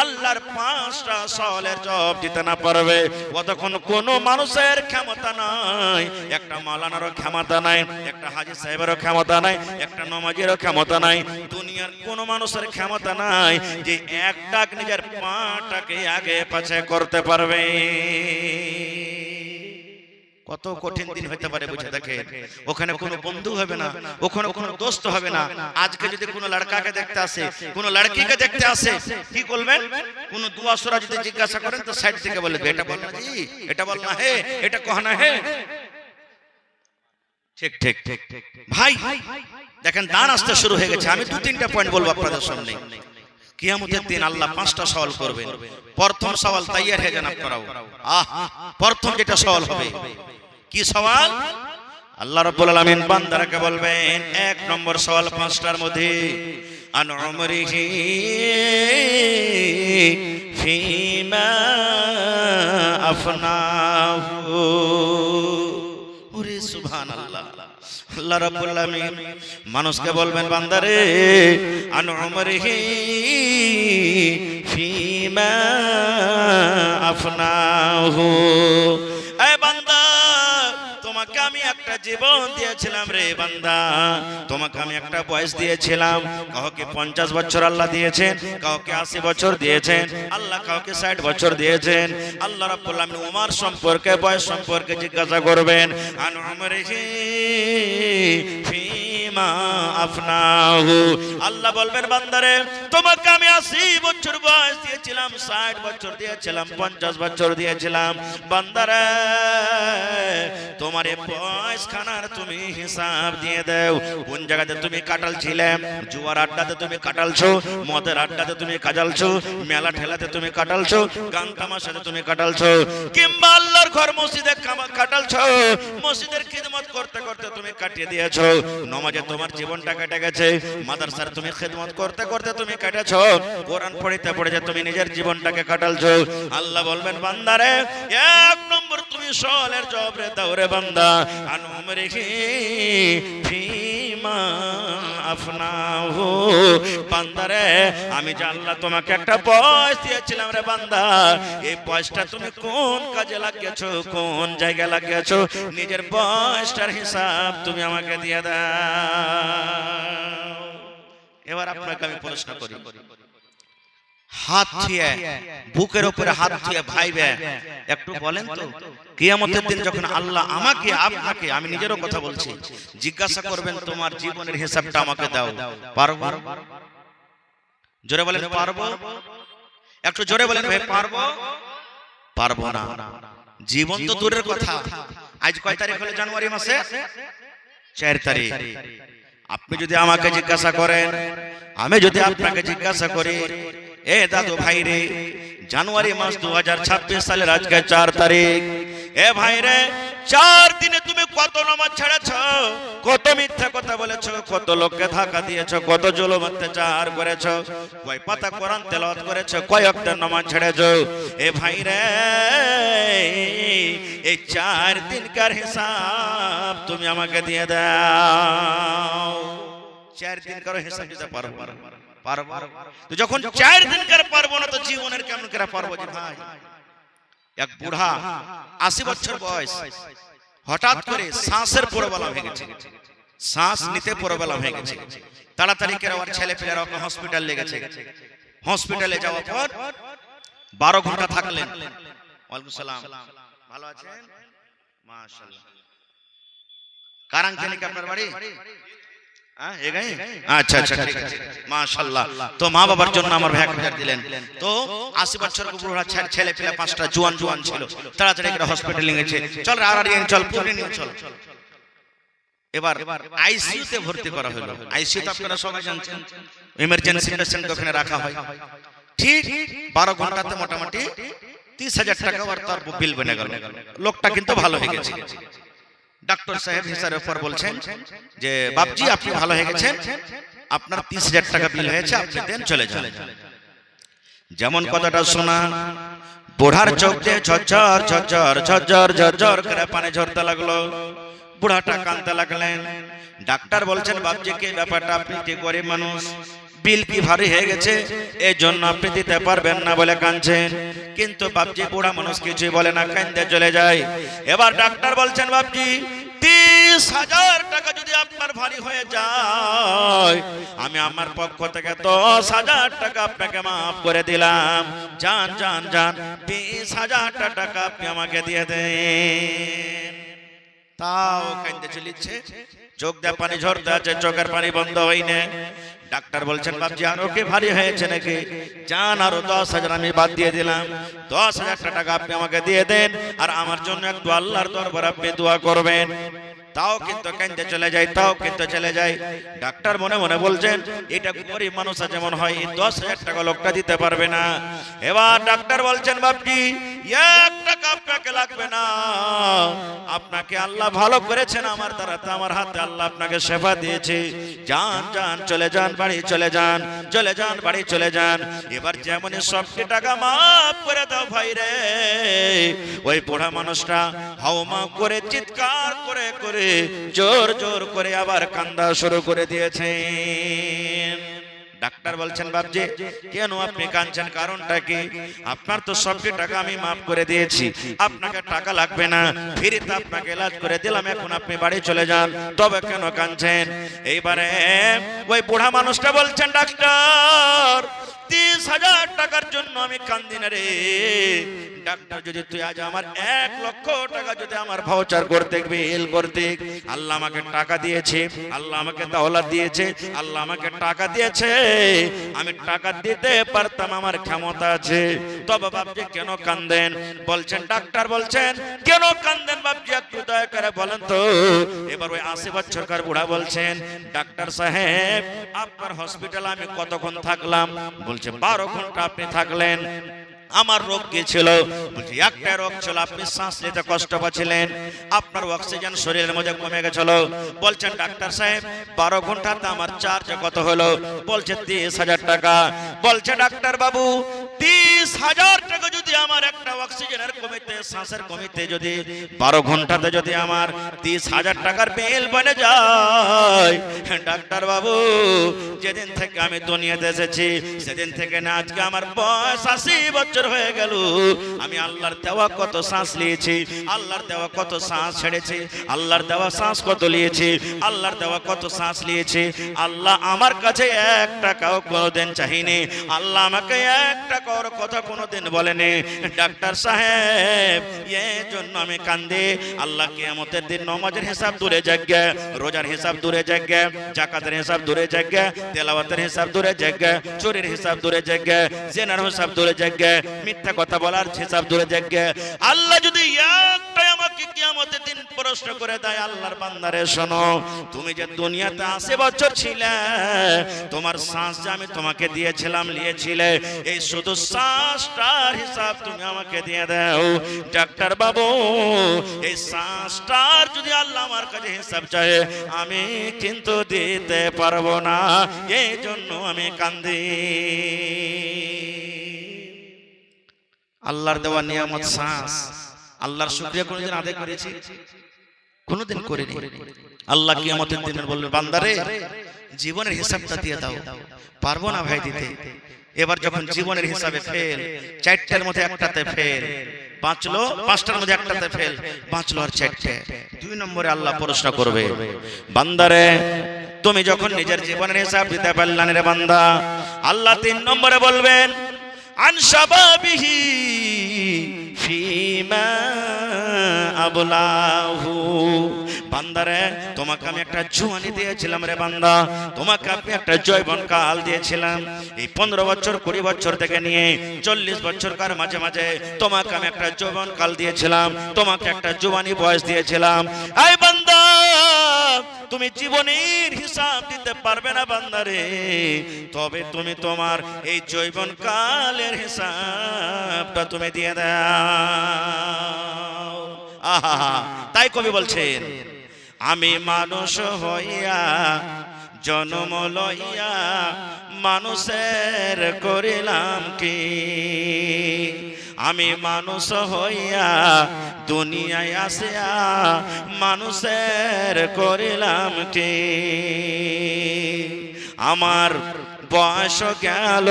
আল্লাহর 5টা সওয়ালের জবাব দিতে না পারবে, ততক্ষণ কোনো মানুষের ক্ষমতা নাই, একটা মাওলানারও ক্ষমতা নাই, একটা হাজী সাহেবেরও ক্ষমতা নাই, একটা নামাজেরও ক্ষমতা নাই, দুনিয়ার কোনো মানুষের ক্ষমতা নাই যে এক ডাক নিজের পাটাকে আগে পাছে করতে পারবে। কত কঠিন দিন হতে পারে বুঝে দেখেন। ওখানে কোনো বন্ধু হবে না, ওখানে কোনো দোস্ত হবে না। আজকে যদি কোনো লড়কাকে দেখতে আসে, কোনো লড়কিকে দেখতে আসে, কি করবেন? কোনো দুয়া সুরা যদি জিজ্ঞাসা করেন তো সাইড থেকে বলে এটা বল না জি, এটা বল না হে, এটা কহনা হে। ঠিক ঠিক ঠিক ভাই দেখেন দান আসতে শুরু হয়ে গেছে। আমি 2-3টা পয়েন্ট বলবো আপনাদের সামনে। কিয়ামতের দিন আল্লাহ 5টা সওয়াল করবেন। প্রথম সওয়াল তৈয়ার হয়ে যান আপনারাও। প্রথম যেটা সওয়াল হবে কি সওয়াল? আল্লাহ রাব্বুল আলামিন বান্দারাকে বলবেন 1 নম্বর সওয়াল 5টার মধ্যে আন উমরিহি ফিমা আফনাহু। ওরে সুবহানাল্লাহ। আল্লাহ রাব্বুল আলামিন মানুষকে বলবেন বান্দারে আন উমরিহি ফিমা আফনাহু। এ বান্দা তোমাকে আমি একটা জীবন দিয়েছিলাম রে বান্দা, তোমাকে আমি একটা বয়স দিয়েছিলাম। কাউকে 50 বছর আল্লাহ দিয়েছেন, কাউকে 80 বছর দিয়েছেন, আল্লাহ কাউকে 60 বছর দিয়েছেন। আল্লাহ রাব্বুল আলামিন উমর সম্পর্কে, বয়স সম্পর্কে জিজ্ঞাসা করবেন আন উমরিহি ফিমা আফনাহু। আল্লাহ বলবেন বান্দারে তোমাকে আমি 80 বছর বয়স দিয়েছিলাম, 60 বছর দিয়েছিলাম, 50 বছর দিয়েছিলাম। বান্দারে তোমার বয়স খানার তুমি হিসাব দিয়ে দাও। কোন জায়গাতে তুমি কাটাল ছিলে? জুয়ার আড্ডাতে তুমি কাটালছো, মদের আড্ডাতে তুমি কাটালছো, মেলা ঠেলাতে তুমি কাটালছো, গান তামাশাতে তুমি কাটালছো, কিংবা আল্লাহর ঘর মসজিদে কাটালছো, মসজিদের খিদমত করতে করতে তুমি কাটিয়ে দিয়েছো। নামাজে তোমার জীবনটা কেটে গেছে, মাদ্রাসার তুমি খিদমত করতে করতে তুমি কেটেছো, কোরআন পড়তে পড়তে তুমি নিজের জীবনটাকে কাটালছো। আল্লাহ বলবেন বান্দারে 1 নম্বর তুমি সওয়ালের জবাব রে দাও রে বান্দা আন উমরিহি ফিমা আফনাহু, বান্দারে আমি যে আল্লাহ তোমাকে একটা বয়স দিয়েছিলাম রে বান্দা, এই বয়সটা তুমি কোন কাজে লাগিয়েছো, কোন জায়গায় লাগিয়েছো, নিজের বয়সটার হিসাব তুমি আমাকে দিয়ে দাও। এবার আপনাকে আমি প্রশ্ন করি, হাত ছুঁয়ে বুকের উপরে হাত ছুঁয়ে ভাইবে একটু বলেন তো, কিয়ামতের দিন যখন আল্লাহ আমাকে আপনাকে, আমি নিজেরও কথা বলছি, জিজ্ঞাসা করবেন তোমার জীবনের হিসাবটা আমাকে দাও, পারবো? জোরে বলেন পারবো? একটু জোরে বলেন ভাই, পারবো? পারবো না। জীবন তো দূরের কথা, আজ কয় তারিখ হলো? জানুয়ারি মাসে 4 তারিখ। আপনি যদি আমাকে জিজ্ঞাসা করেন, আমি যদি আপনাকে জিজ্ঞাসা করি, এ দাদু ভাই রে, জানুয়ারি মাস 2026 সালের আজকে 4 তারিখ, এ ভাই রে 4 দিনে তুমি কত নামাজ ছেড়েছ, কত মিথ্যা কথা বলেছ, কত লোককে ধাক্কা দিয়েছ, কত জুলুম অত্যাচার করেছ, কয় পাতা কোরআন তেলাওয়াত করেছ, কয় ওয়াক্ত নামাজ ছেড়েছ? এ ভাই রে এই 4 দিনকার হিসাব তুমি আমাকে দিয়ে দাও। 4 দিনকার হিসাব দিতে পারবো? পারবো। তো যখন 4 দিনকার পারবো না, তো জীবনের কেমন করে পারবো? যে ভাই এক বুড়া 80 বছর বয়স, হঠাৎ করে শ্বাসের প্রবলেম হয়ে গেছে, শ্বাস নিতে প্রবলেম হয়ে গেছে, তাড়াতাড়ি করে ওর ছেলে পেলেরা ওকে হসপিটাল নিয়ে গেছে। হসপিটালে যাওয়ার পর 12 ঘন্টা থাকলেন। ওয়ালাইকুম সালাম, ভালো আছেন? মাশাআল্লাহ। কারাংখানি কি আপনার বাড়ি? আচ্ছা আচ্ছা, ঠিক আছে, মাশাআল্লাহ। তো মা বাবার জন্য আমার ভাই 1000 দিলেন। তো 80 বছর বুড়া ছেলে পেলে 5টা জোয়ান জোয়ান ছিল, তাড়াতাড়ি করে হসপিটালে নিয়ে গেছে। চল আড়াড়ি চল, পুরী নিয়ে চল। এবার আইসিইউতে ভর্তি করা হলো। আইসিইউ তো আপনারা সবাই জানেন, ইমার্জেন্সি পেশেন্ট ওখানে রাখা হয়। ঠিক 12 ঘন্টাতে মোটামুটি 30,000 টাকা আর তার বিল বনে গেল। লোকটা কিন্তু ভালো হয়ে গেছে। ডাক্তার সাহেব হিসাবের পর বলছেন যে বাপজি আপনি ভালো হয়ে গেছেন, আপনার 30,000 টাকা বিল হয়েছে, আপনি দেন, চলে যান। যেমন কথাটা শোনা, বুড়ার চোখ দিয়ে ঝরঝর ঝরঝর ঝরঝর ঝরঝর করে পানি ঝরতে লাগলো। বুড়াটা কাঁদতে লাগলেন। ডাক্তার বলছেন বাপজি কি ব্যাপারটা, আপনি কি গরিব মানুষ, বিল কি ভারী হয়ে গেছে, এই জন্য আপনি দিতে পারবেন না বলে কাঁদছেন। কিন্তু বাপজি বুড়া মানুষ কিছুই বলে না, কাঁদতে চলে যায়। এবার ডাক্তার বলছেন বাপজি 30,000 টাকা যদি আপনার ভারী হয়ে যায়, আমি আমার পক্ষ থেকে 10,000 টাকা আপনাকে মাফ করে দিলাম। যান যান যান, 20,000 টাকা আপনি আমাকে দিয়ে দেন। তাও কাঁদতে চলেছে, চোখ দিয়ে পানি ঝরতে আছে, চোখের পানি বন্ধ হয়নি। ডাক্তার বলছেন বাপজি আরো কি ভারী হয়েছে নাকি, যান আরো 10,000 আমি বাদ দিয়ে দিলাম, 10,000 টাকা আপনি আমাকে দিয়ে দেন, আর আমার জন্য একটু আল্লাহর দরবারে আপনি দোয়া করবেন। তাও কিন্তু কাঁদতে চলে যায়, তাও কিন্তু চলে যায়। ডাক্তার মনে মনে বলছেন এটা গরিব মানুষ আছে, মনে হয় এই 10,000 টাকা লোকটা দিতে পারবে না। এবার ডাক্তার বলছেন বাপজি 1 টাকা আপনাকে লাগবে না, আপনাকে আল্লাহ ভালো করেছেন, আমার দ্বারা তো আমার হাতে আল্লাহ আপনাকে সেবা দিয়েছে। যান যান, চলে যান বাড়ি, চলে যান, চলে যান বাড়ি, চলে যান। এবার যেমনই সবটি টাকা মাফ করে দাও ভাই রে, ওই বুড়া মানুষটা হাওমা করে চিৎকার করে করে জোর জোর করে আবার কান্দা শুরু করে দিয়েছেন। ডাক্তার বলছেন বাপজি কেন আপনি কাঁদছেন, কারণটা কি? আপনার তো সবটি টাকা আমি মাফ করে দিয়েছি, আপনাকে টাকা লাগবে না, ফ্রিতে আপনাকে ইলাজ করে দিলাম, এখন আপনি বাড়ি চলে যান, তবে কেন কাঁদছেন? এইবারে ওই বুড়া মানুষটা বলছেন ডাক্তার 30,000 টাকার জন্য আমি কান্দি না রে ডাক্তার, যদি তুই আজ আমার 1 লক্ষ টাকা যদি আমার ভাউচার করতে বিল করতে, আল্লাহ আমাকে টাকা দিয়েছে, আল্লাহ আমাকে দৌলত দিয়েছে, আল্লাহ আমাকে টাকা দিয়েছে, আমি টাকা দিতে পারতাম, আমার ক্ষমতা আছে, তবে বাপজি কেন কান্দেন? বলছেন ডাক্তার বলছেন কেন কান্দেন বাপজি একটু দয়া করে বলেন তো। এবার ওই 80 বছরকার বুড়া বলছেন ডাক্তার সাহেব আপনার হসপিটালে আমি কতক্ষণ থাকলাম? বলছে 12 ঘন্টা আপনি থাকলেন। আমার রোগ কি ছিল? বলছে একটা রোগ ছিল, আপনি শ্বাস নিতে কষ্ট পাচ্ছিলেন, আপনার অক্সিজেন শরীরের মধ্যে কমে গেছিল। বলছেন ডাক্তার সাহেব 12 ঘন্টাতে আমার চার্জ কত হলো? বলছে 30,000 টাকা। বলছে ডাক্তার বাবু 30,000 টাকা যদি যদি আমার একটা অক্সিজেনের কমিতে শ্বাসের কমিতে যদি 12 ঘন্টাতে যদি আমার 30,000 টাকার বিল বনে যায়, ডাক্তার বাবু যেদিন থেকে আমি দুনিয়াতে এসেছি সেদিন থেকে না আজকে আমার বয়স 80 বছর হয়ে গেল, আমি আল্লাহর দেওয়া কত শ্বাস নিয়েছি, আল্লাহর দেওয়া কত শ্বাস ছেড়েছি, আল্লাহর দেওয়া শ্বাস কত নিয়েছি, আল্লাহর দেওয়া কত শ্বাস নিয়েছি। আল্লাহ আমার কাছে 1 টাকাও কোনোদিন চাহিনি, আল্লাহ আমাকে 1 টাকার কথা কোনোদিন বলেনি। ডাক্তার সাহেব এই জন্য আমি কান্দি, আল্লাহ কিয়ামতের দিন নামাজের হিসাব দূরে যাবে, রোজার হিসাব দূরে যাবে, যাকাতের হিসাব দূরে যাবে, তেলাওয়াতের হিসাব দূরে যাবে, চুরির হিসাব দূরে যাবে, জিনার হিসাব দূরে যাবে, মিথ্যা কথা বলার হিসাব দূরে যাবে। আল্লাহ যদি একটাই আমাকে কিয়ামতের দিন প্রশ্ন করে দেয়, আল্লাহর বান্দারে শোনো, তুমি যে দুনিয়াতে 80 বছর ছিলে, তোমার শ্বাস যে আমি তোমাকে দিয়েছিলাম নিয়েছিলে, এই শুধু শ্বাসটার হিসাব তুমি আমাকে দিয়ে দাও। ডাক্তার বাবু এই শ্বাসটার যদি আল্লাহ আমার কাছে হিসাব চায় আমি কিন্তু দিতে পারবো না, এই জন্য আমি কান্দি। আল্লাহর দেওয়া নিয়ামত শ্বাস, আল্লাহর শুকরিয়া কোনদিন আদায় করেছি? কোনদিন করিনি। আল্লাহ কিয়ামতের দিনে বলবে, বান্দারে জীবনের হিসাবটা দিয়ে দাও। পারবো না ভাই দিতে। এবার যখন জীবনের হিসাবে ফেল, 4টার মধ্যে একটাতে ফেল, বাঁচলো 5টার মধ্যে একটাতে ফেল, বাঁচলো আর 4টে, 2 নম্বরে আল্লাহ প্রশ্ন করবে, বান্দারে তুমি যখন নিজের জীবনের হিসাব দিতে পারলে না রে বান্দা, আল্লাহ 3 নম্বরে বলবেন আন শাবাবিহি ফিমা আবলাহু। বান্দারে তোমাকে আমি একটা জওয়ানি দিয়েছিলাম রে বান্দা, তোমাকে আমি একটা যৌবন কাল দিয়েছিলাম, এই 15 বছর 20 বছর থেকে নিয়ে 40 বছরকার মাঝে মাঝে তোমাকে আমি একটা যৌবন কাল দিয়েছিলাম, তোমাকে একটা জওয়ানি বয়স দিয়েছিলাম। এই বান্দা তুমি জীবনের হিসাব দিতে পারবে না বান্দারে, তবে তুমি তোমার এই যৌবন কালের হিসাবটা তুমি দিয়ে দাও। আহা, তাই কবি বলছেন, আমি মানুষ হইয়া জন্ম লইয়া মানুষের করিলাম কি, আমি মানুষ হইয়া দুনিয়ায় আসিয়া মানুষের করিলাম কি, আমার বয়স গেল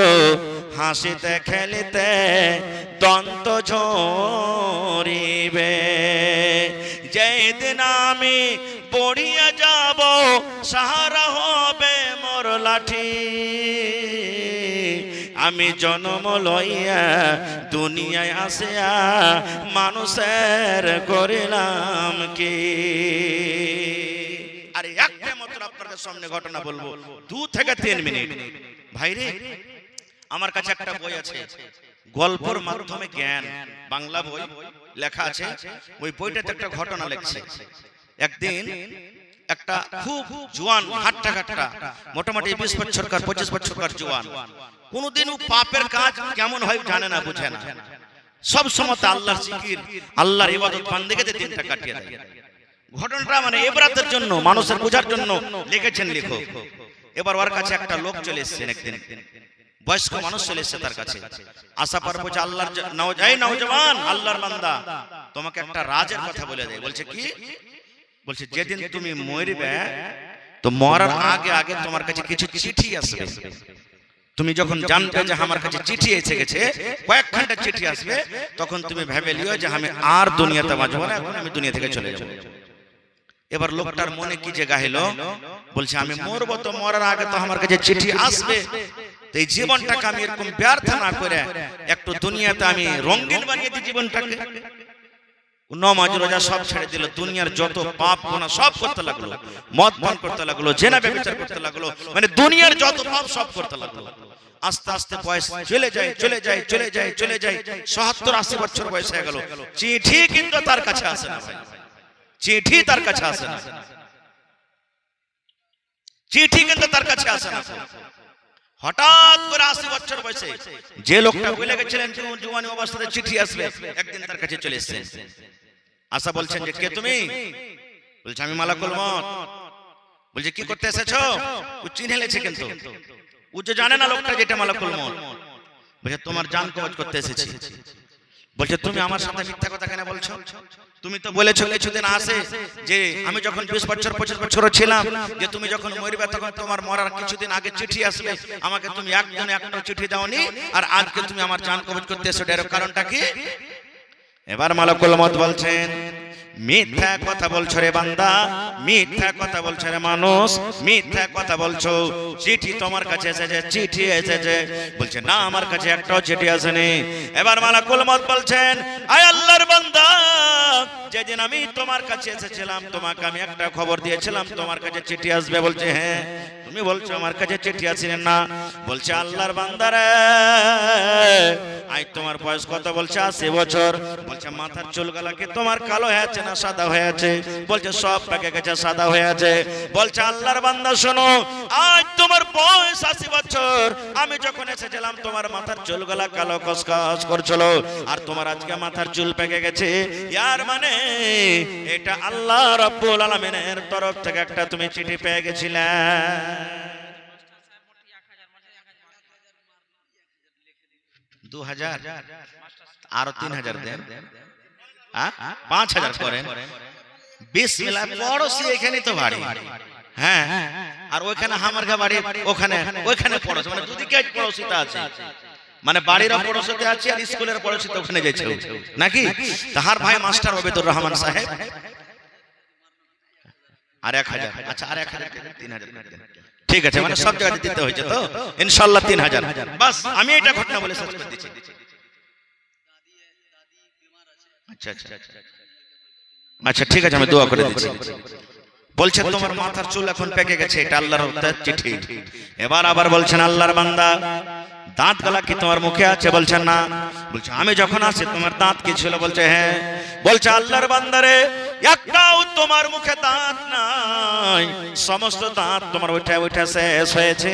হাসিতে খেলিতে দন্ত ঝরিবে, যেদিন আমি পড়িয়া যাব সাহারা হবে মোর লাঠি, আমি জন্ম লইয়া দুনিয়ায় আসিয়া মানুষের করিলাম কি। আরে একটা মাত্র আপনাদের সামনে ঘটনা বলবো, 2 থেকে 3 মিনিট। ভাইরে আমার কাছে একটা বই আছে, গল্পের মাধ্যমে জ্ঞান, বাংলা বই লেখা আছে। ওই বইটাতে একটা ঘটনা লেখছে। একদিন একটা খুব জওয়ান হাট্টা কাট্টা মোটামুটি 20 বছরকার 25 বছরকার জওয়ান, কোনদিনও পাপের কাজ কেমন হয় জানে না, বুঝে না, সব সময় আল্লাহর জিকির আল্লাহর ইবাদত বান্দেগিতে দিনটা কাটিয়ে দেয়। ঘটনাটা মানে ইবরাতের জন্য, মানুষের বোঝার জন্য লিখেছেন লেখক। এবার ওর কাছে একটা লোক চলে এসেছেন, একদিন বয়স্ক মানুষ চলে এসেছে তার কাছে। আশা পার বলছে, আল্লাহর নওজওয়ান আল্লাহর বান্দা, তোমাকে একটা রাজের কথা বলে দেয়। বলছে কি? বলছে যেদিন তুমি মরবে তো মরার আগে আগে তোমার কাছে কিছু চিঠি আসবে, তুমি যখন জানবে যে আমার কাছে চিঠি এসে গেছে, কয়েকখানটা চিঠি আসবে, তখন তুমি ভেবে লিও যে আমি আর দুনিয়াতে বাঁচবো না, এখন আমি দুনিয়া থেকে চলে যাব। এবার লোকটার মনে কি যে গাহিল, বলছে আমি মরবো তো মরার আগে তো আমার কাছে চিঠি আসবে, তো এই জীবনটাকে আমি এরকম ব্যর্থ না করে একটু দুনিয়াতে আমি রঙিন বানিয়ে দিই জীবনটাকে। নামাজ রোজা সব ছেড়ে দিল, দুনিয়ার যত পাপ গুনাহ সব করতে লাগলো, মদ পান করতে লাগলো, জেনা ব্যভিচার করতে লাগলো, মানে দুনিয়ার যত পাপ সব করতে লাগলো। আস্তে আস্তে বয়স চলে যায় চলে যায় চলে যায় চলে যায়, 70-80 বছর বয়স হয়ে গেল, চিঠি কিন্তু তার কাছে আসে না ভাই, চিঠি তার কাছে আসে না, চিঠি কিন্তু তার কাছে আসে না। হঠাৎ করে 80 বছর বয়সে যে লোকটা বলে গেছিলেন জওয়ানি অবস্থাতে চিঠি আসবে, একদিন তার কাছে চলে এসেছেন। আশা বলছেন যে কে তুমি? বলছে আমি মালাকুল মউত। বলছে কি করতে এসেছো? ও চিনে লেছে, কিন্তু ও যে জানে না লোকটা যেটা মালাকুল মউত। বলছে তোমার জান কবজ করতে এসেছি। বলছে তুমি আমার সাথে মিথ্যা কথা কেন বলছো? তুমি তো বলেছো কিছুদিন আসে যে আমি যখন 20 বছর 25 বছর ছিলাম যে তুমি যখন মরবে তখন তোমার মরার কিছুদিন আগে চিঠি আসবে, আমাকে তুমি একজন একটা চিঠি দাওনি, আর আজকে তুমি আমার জান কবজ করতে এসো, এর কারণটা কি? এবার মালাকুল মউত বলছেন মিথ্যা কথা বলছো রে বান্দা, মিথ্যা কথা বলছো রে মানুষ, মিথ্যা কথা বলছো। চিঠি তোমার কাছে এসেছে, চিঠি এসেছে। বলছে না আমার কাছে একটাও চিঠি আসেনি। এবার মালাকুল মউত বলছেন আয় আল্লাহর বান্দা, যেদিন আমি তোমার কাছে এসেছিলাম তোমাকে আমি একটা খবর দিয়েছিলাম তোমার কাছে চিঠি আসবে। বলছে হ্যাঁ। তুমি বলছো আমার কাছে চিঠি আসেনি না। বলছে আল্লাহর বান্দা রে আই তোমার বয়স কত? বলছে 80 বছর। বলছে মাথার চুলগুলা কি তোমার কালো হয়ে আছে না সাদা হয়ে আছে? বলছে সব পেকে গেছে, সাদা হয়ে আছে। বলছে আল্লাহর বান্দা শোনো, আজ তোমার বয়স 80 বছর, আমি যখন এসেছিলাম তোমার মাথার চুলগুলা কালো কসকস করছিল, আর তোমার আজকে মাথার চুল পেকে গেছে। ইয়ার মানে এটা আল্লাহ রাব্বুল আলামিনের তরফ থেকে একটা তুমি চিঠি পেয়ে গেছিলে। দু হাজার আরো 3000 দেন, 5000 করেন। বিসমিল্লাহ। পড়োশি এখানে তো বাড়ি, হ্যাঁ, আর ওইখানে হামারগা বাড়ি, ওইখানে পড়োশি, মানে দুদিকে পড়োশিটা আছে, মানে বাড়ির পড়োশিতে আছে আর স্কুলের পড়োশিতে ওখানে যাচ্ছে নাকি? তাহার ভাই মাস্টার ওবেদুর রহমান সাহেব আর 1000। আচ্ছা আর 1000 3000 দেন। ঠিক আছে, মানে সব জায়গায় দিতে হয়েছে তো ইনশাআল্লাহ 3000। বাস আমি এটা ঘটনা বলে শেষ করে দিচ্ছি। আচ্ছা আচ্ছা আচ্ছা ঠিক আছে, আমি দোয়া করে দিচ্ছি। বলছে তোমার মাথার চুল এখন পেকে গেছে, এটা আল্লাহর চিঠি। এবার আবার বলছেন আল্লাহর বান্দা দাঁত গলা কি তোমার মুখে আছে? বলছেন না। বলছে আমি যখন আসি তোমার দাঁত কি ছিল? বলছে হ্যাঁ। বলছে আল্লাহর বান্দারে একটাও তোমার মুখে দাঁত নাই, সমস্ত দাঁত তোমার উঠে উঠে শেষ হয়েছে।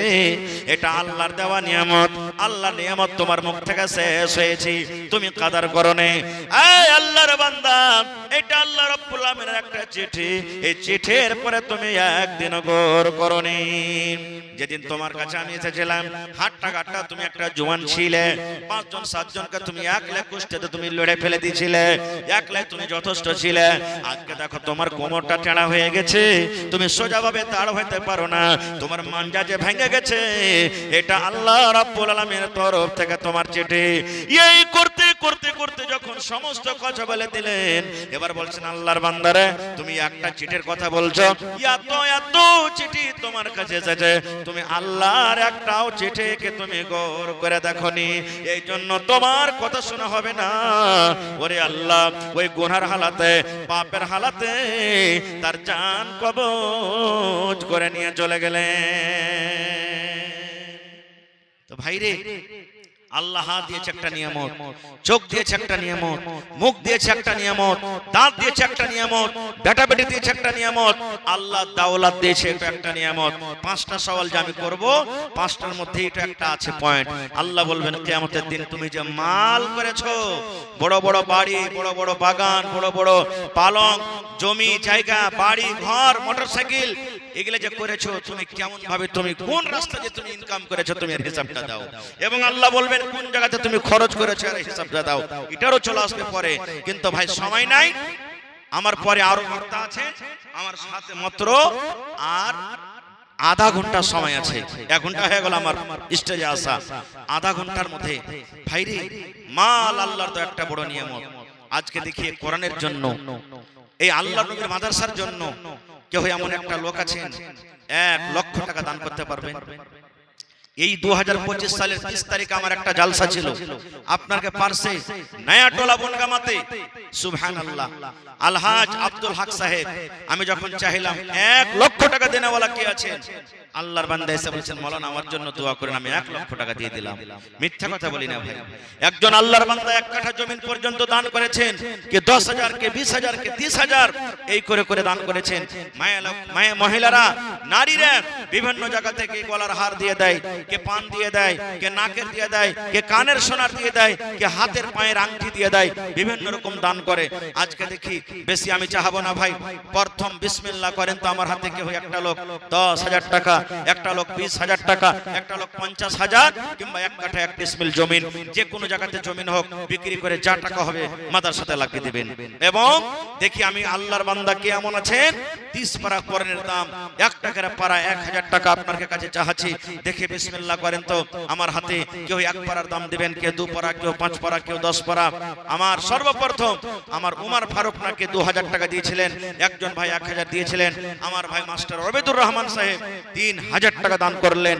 এটা আল্লাহর দেওয়া নিয়ামত, আল্লাহর নিয়ামত তোমার মুখ থেকে শেষ হয়েছে, তুমি কাদার করনে। এই আল্লাহর বান্দা এটা আল্লাহ রাব্বুল আলামিনের একটা চিঠি, এই চিঠির পরে তুমি একদিন গৌর করনি। যেদিন তোমার কাছে আমি এসেছিলাম হাট্টা ঘাট্টা তুমি একটা জওয়ান ছিলে, 5 জন 7 জনকে তুমি একলা কুষ্টিতে তুমি লড়ে ফেলে দিয়েছিলে, একলাই তুমি যথেষ্ট ছিলে। আজকে দেখো তোমার কোমরটা টেড়া হয়ে গেছে, তুমি সোজাভাবে দাঁড় হইতে পারো না, তোমার মাঞ্জা যে ভেঙে গেছে, এটা আল্লাহ রাব্বুল আলামিনের তরফ থেকে তোমার চিঠি। এই করতে করতে করতে যখন সমস্ত কথা বলে দিলেন, এবার বলছেন আল্লাহর বান্দারে তুমি একটা চিঠির কথা বলছো, এত এত চিঠি তোমার কাছে এসেছে, তুমি আল্লাহর একটাও চিঠিকে তুমি গৌর করে দেখোনি, এই জন্য তোমার কথা শোনা হবে না। ওরে আল্লাহ ওই গুনার হালাতে পাপের হালাতে তার জান কবজ করে নিয়ে চলে গেলেন। তো ভাইরে আল্লাহ দিয়েছে একটা নিয়ামত, চোখ দিয়েছে একটা নিয়ামত, মুখ দিয়েছে একটা নিয়ামত, দাঁত দিয়েছে একটা নিয়ামত, বেটা বেটি দিয়েছে একটা নিয়ামত, আল্লাহ দাওলাত দিয়েছে এটা একটা নিয়ামত। 5টা সওয়াল যে আমি করব, 5টার মধ্যে এটা একটা আছে পয়েন্ট। আল্লাহ বলবেন কিয়ামতের দিন তুমি যে মাল করেছো, বড় বড় বাড়ি, বড় বড় বাগান, বড় বড় পালং, জমি জায়গা, বাড়ি ঘর, মোটরসাইকেল, এগুলা যে করেছো তুমি কেমন ভাবে, তুমি কোন রাস্তা দিয়ে তুমি ইনকাম করেছো, তুমি এর হিসাবটা দাও। এবং আল্লাহ বলবেন কোন জায়গাতে তুমি খরচ করেছো এর হিসাবটা দাও। এটারও চলে আসবে পরে, কিন্তু ভাই সময় নাই, আমার পরে আরো বার্তা আছে, আমার সাথে মাত্র আর আধা ঘন্টা সময় আছে। 1 ঘন্টা হয়ে গেল আমার স্টেজে আসা, আধা ঘন্টার মধ্যে ভাইরে মাল আল্লাহর তো একটা বড় নিয়ামত। আজকে দেখি কোরআনের জন্য, এই আল্লাহর নবীর মাদ্রাসার জন্য কেউ এমন একটা লোক আছেন 1 লক্ষ টাকা দান করতে পারবেন। এই 2025 সালের 30 তারিখে আমার একটা জালসা ছিল আপনাকে পারছে নয়াটোলা বনগামাতে, সুবহানাল্লাহ, আলহাজ আব্দুল হক সাহেব। আমি যখন চাইলাম 1 লক্ষ টাকা দেনেওয়ালা কে আছেন, আল্লাহর বান্দা এসে বলছেন মাওলানা আমার জন্য দোয়া করেন, আমি 1 লক্ষ টাকা দিয়ে দিলাম। মিথ্যা কথা বলি না ভাই, একজন আল্লাহর বান্দা 1 কাঠা জমিন পর্যন্ত দান করেছেন, কে 10,000, কে 20,000, কে 30,000, এই করে করে দান করেছেন। মায়া মহিলারা, নারীরা বিভিন্ন জায়গা থেকে গলার হার দিয়ে দেয়, কে পান দিয়ে দেয়, কে নাকের দিয়ে দেয়, কে কানের সোনার দিয়ে দেয়, কে হাতের পায়ের আংটি দিয়ে দেয়, বিভিন্ন রকম দান করে। আজকে দেখি বেশি আমি চাহাবো না ভাই, প্রথম বিসমিল্লাহ করেন তো আমার হাতে কেউ একটা লোক 10,000 টাকা, একটা লোক 20,000 টাকা, একটা লোক 50,000 কিংবা 1 কাঠা 1 ডিসমিল জমিন, যে কোনো জায়গাতে জমিন হোক বিক্রি করে যা টাকা হবে মাদ্রাসাতে লাগিয়ে দিবেন। এবং দেখি আমি আল্লাহর বান্দা কে এমন আছেন 30 পারা কোরআনের দাম 1 টাকার পারা 1000 টাকা আপনার কাছে চাহাচ্ছি, দেখে বিসমিল্লাহ করেন তো আমার হাতে কেউ 1 পারার দাম দিবেন, কেউ 2 পারা, কেউ 5 পারা, কেউ 10 পারা। আমার সর্বপ্রথম আমার উমর ফারুক নাকে 2000 টাকা দিয়েছিলেন, একজন ভাই 1000 দিয়েছিলেন, আমার ভাই মাস্টার ওবেদুর রহমান সাহেব 3000 টাকা দান করলেন।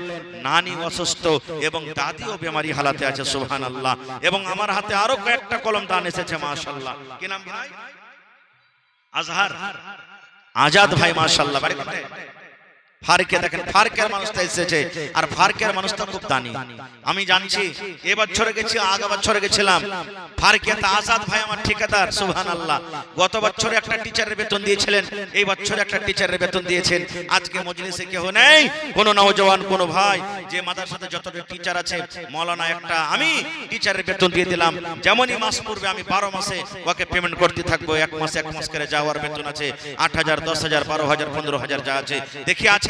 নানি অসুস্থ এবং দাদিও বেমারি হালাতে আছে, সুবহানাল্লাহ। এবং আমার হাতে আরো কয়েকটা কলম দান এসেছে, মাশাআল্লাহ। কি নাম ভাই? আজহার আজাদ ভাই, মাশাআল্লাহ। বাড়ি কোথায়? ফারকে। দেখেন ফারকের মানুষটা এসেছে, আর ফারকের মানুষটা খুব দানি। আমি জানছি এ বছরে গেছি, আগের বছরে গেছিলাম ফারকেতে। আজাদ ভাই আমার ঠিকাদার, সুবহানাল্লাহ। গত বছরে একটা টিচারের বেতন দিয়েছিলেন, এই বছরে একটা টিচারের বেতন দিয়েছেন। আজকে মজলিসে কেউ নেই, কোন নওজওয়ান, কোন ভাই, যে মাদ্রাসাতে যত টিচার আছে, মাওলানা একটা আমি টিচারের বেতন দিয়ে দিলাম। যেমনই মাস পূর্বে আমি 12 মাসে ওকে পেমেন্ট করতে থাকবো। এক মাস করে যাওয়ার বেতন আছে 8,000, 10,000, 12,000, 15,000 যা আছে। দেখি আছে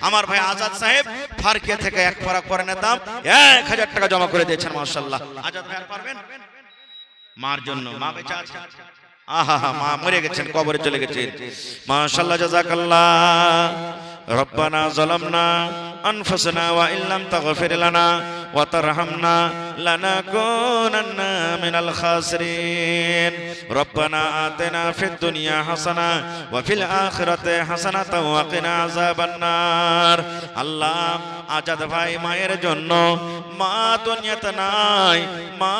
আমার ভাই আজাদ সাহেব ফারকে থেকে 1 পারা কোরআনের দাম 1000 টাকা জমা করে দিয়েছেন, মাশাআল্লাহ। আজাদ ভাই আর পারবেন? মার জন্য, মা বেঁচে আছে। আহা, মা মরে গেছেন, কবরে চলে গেছেন, মাশাআল্লাহ, জাযাকাল্লাহ। রব্বানা যালামনা আনফুসানা ওয়া ইল্লাম তাগফির লানা ওয়া তারহামনা লানাকুনান্না মিনাল খাসিরিন। রব্বানা আতিনা ফিদ দুনিয়া হাসানা ওয়া ফিল আখিরাতি হাসানাতাও ওয়া কিনা আযাবান নার। আল্লাহ, আজাদ ভাই মায়ের জন্য, মা দুনিয়াতে নাই, মা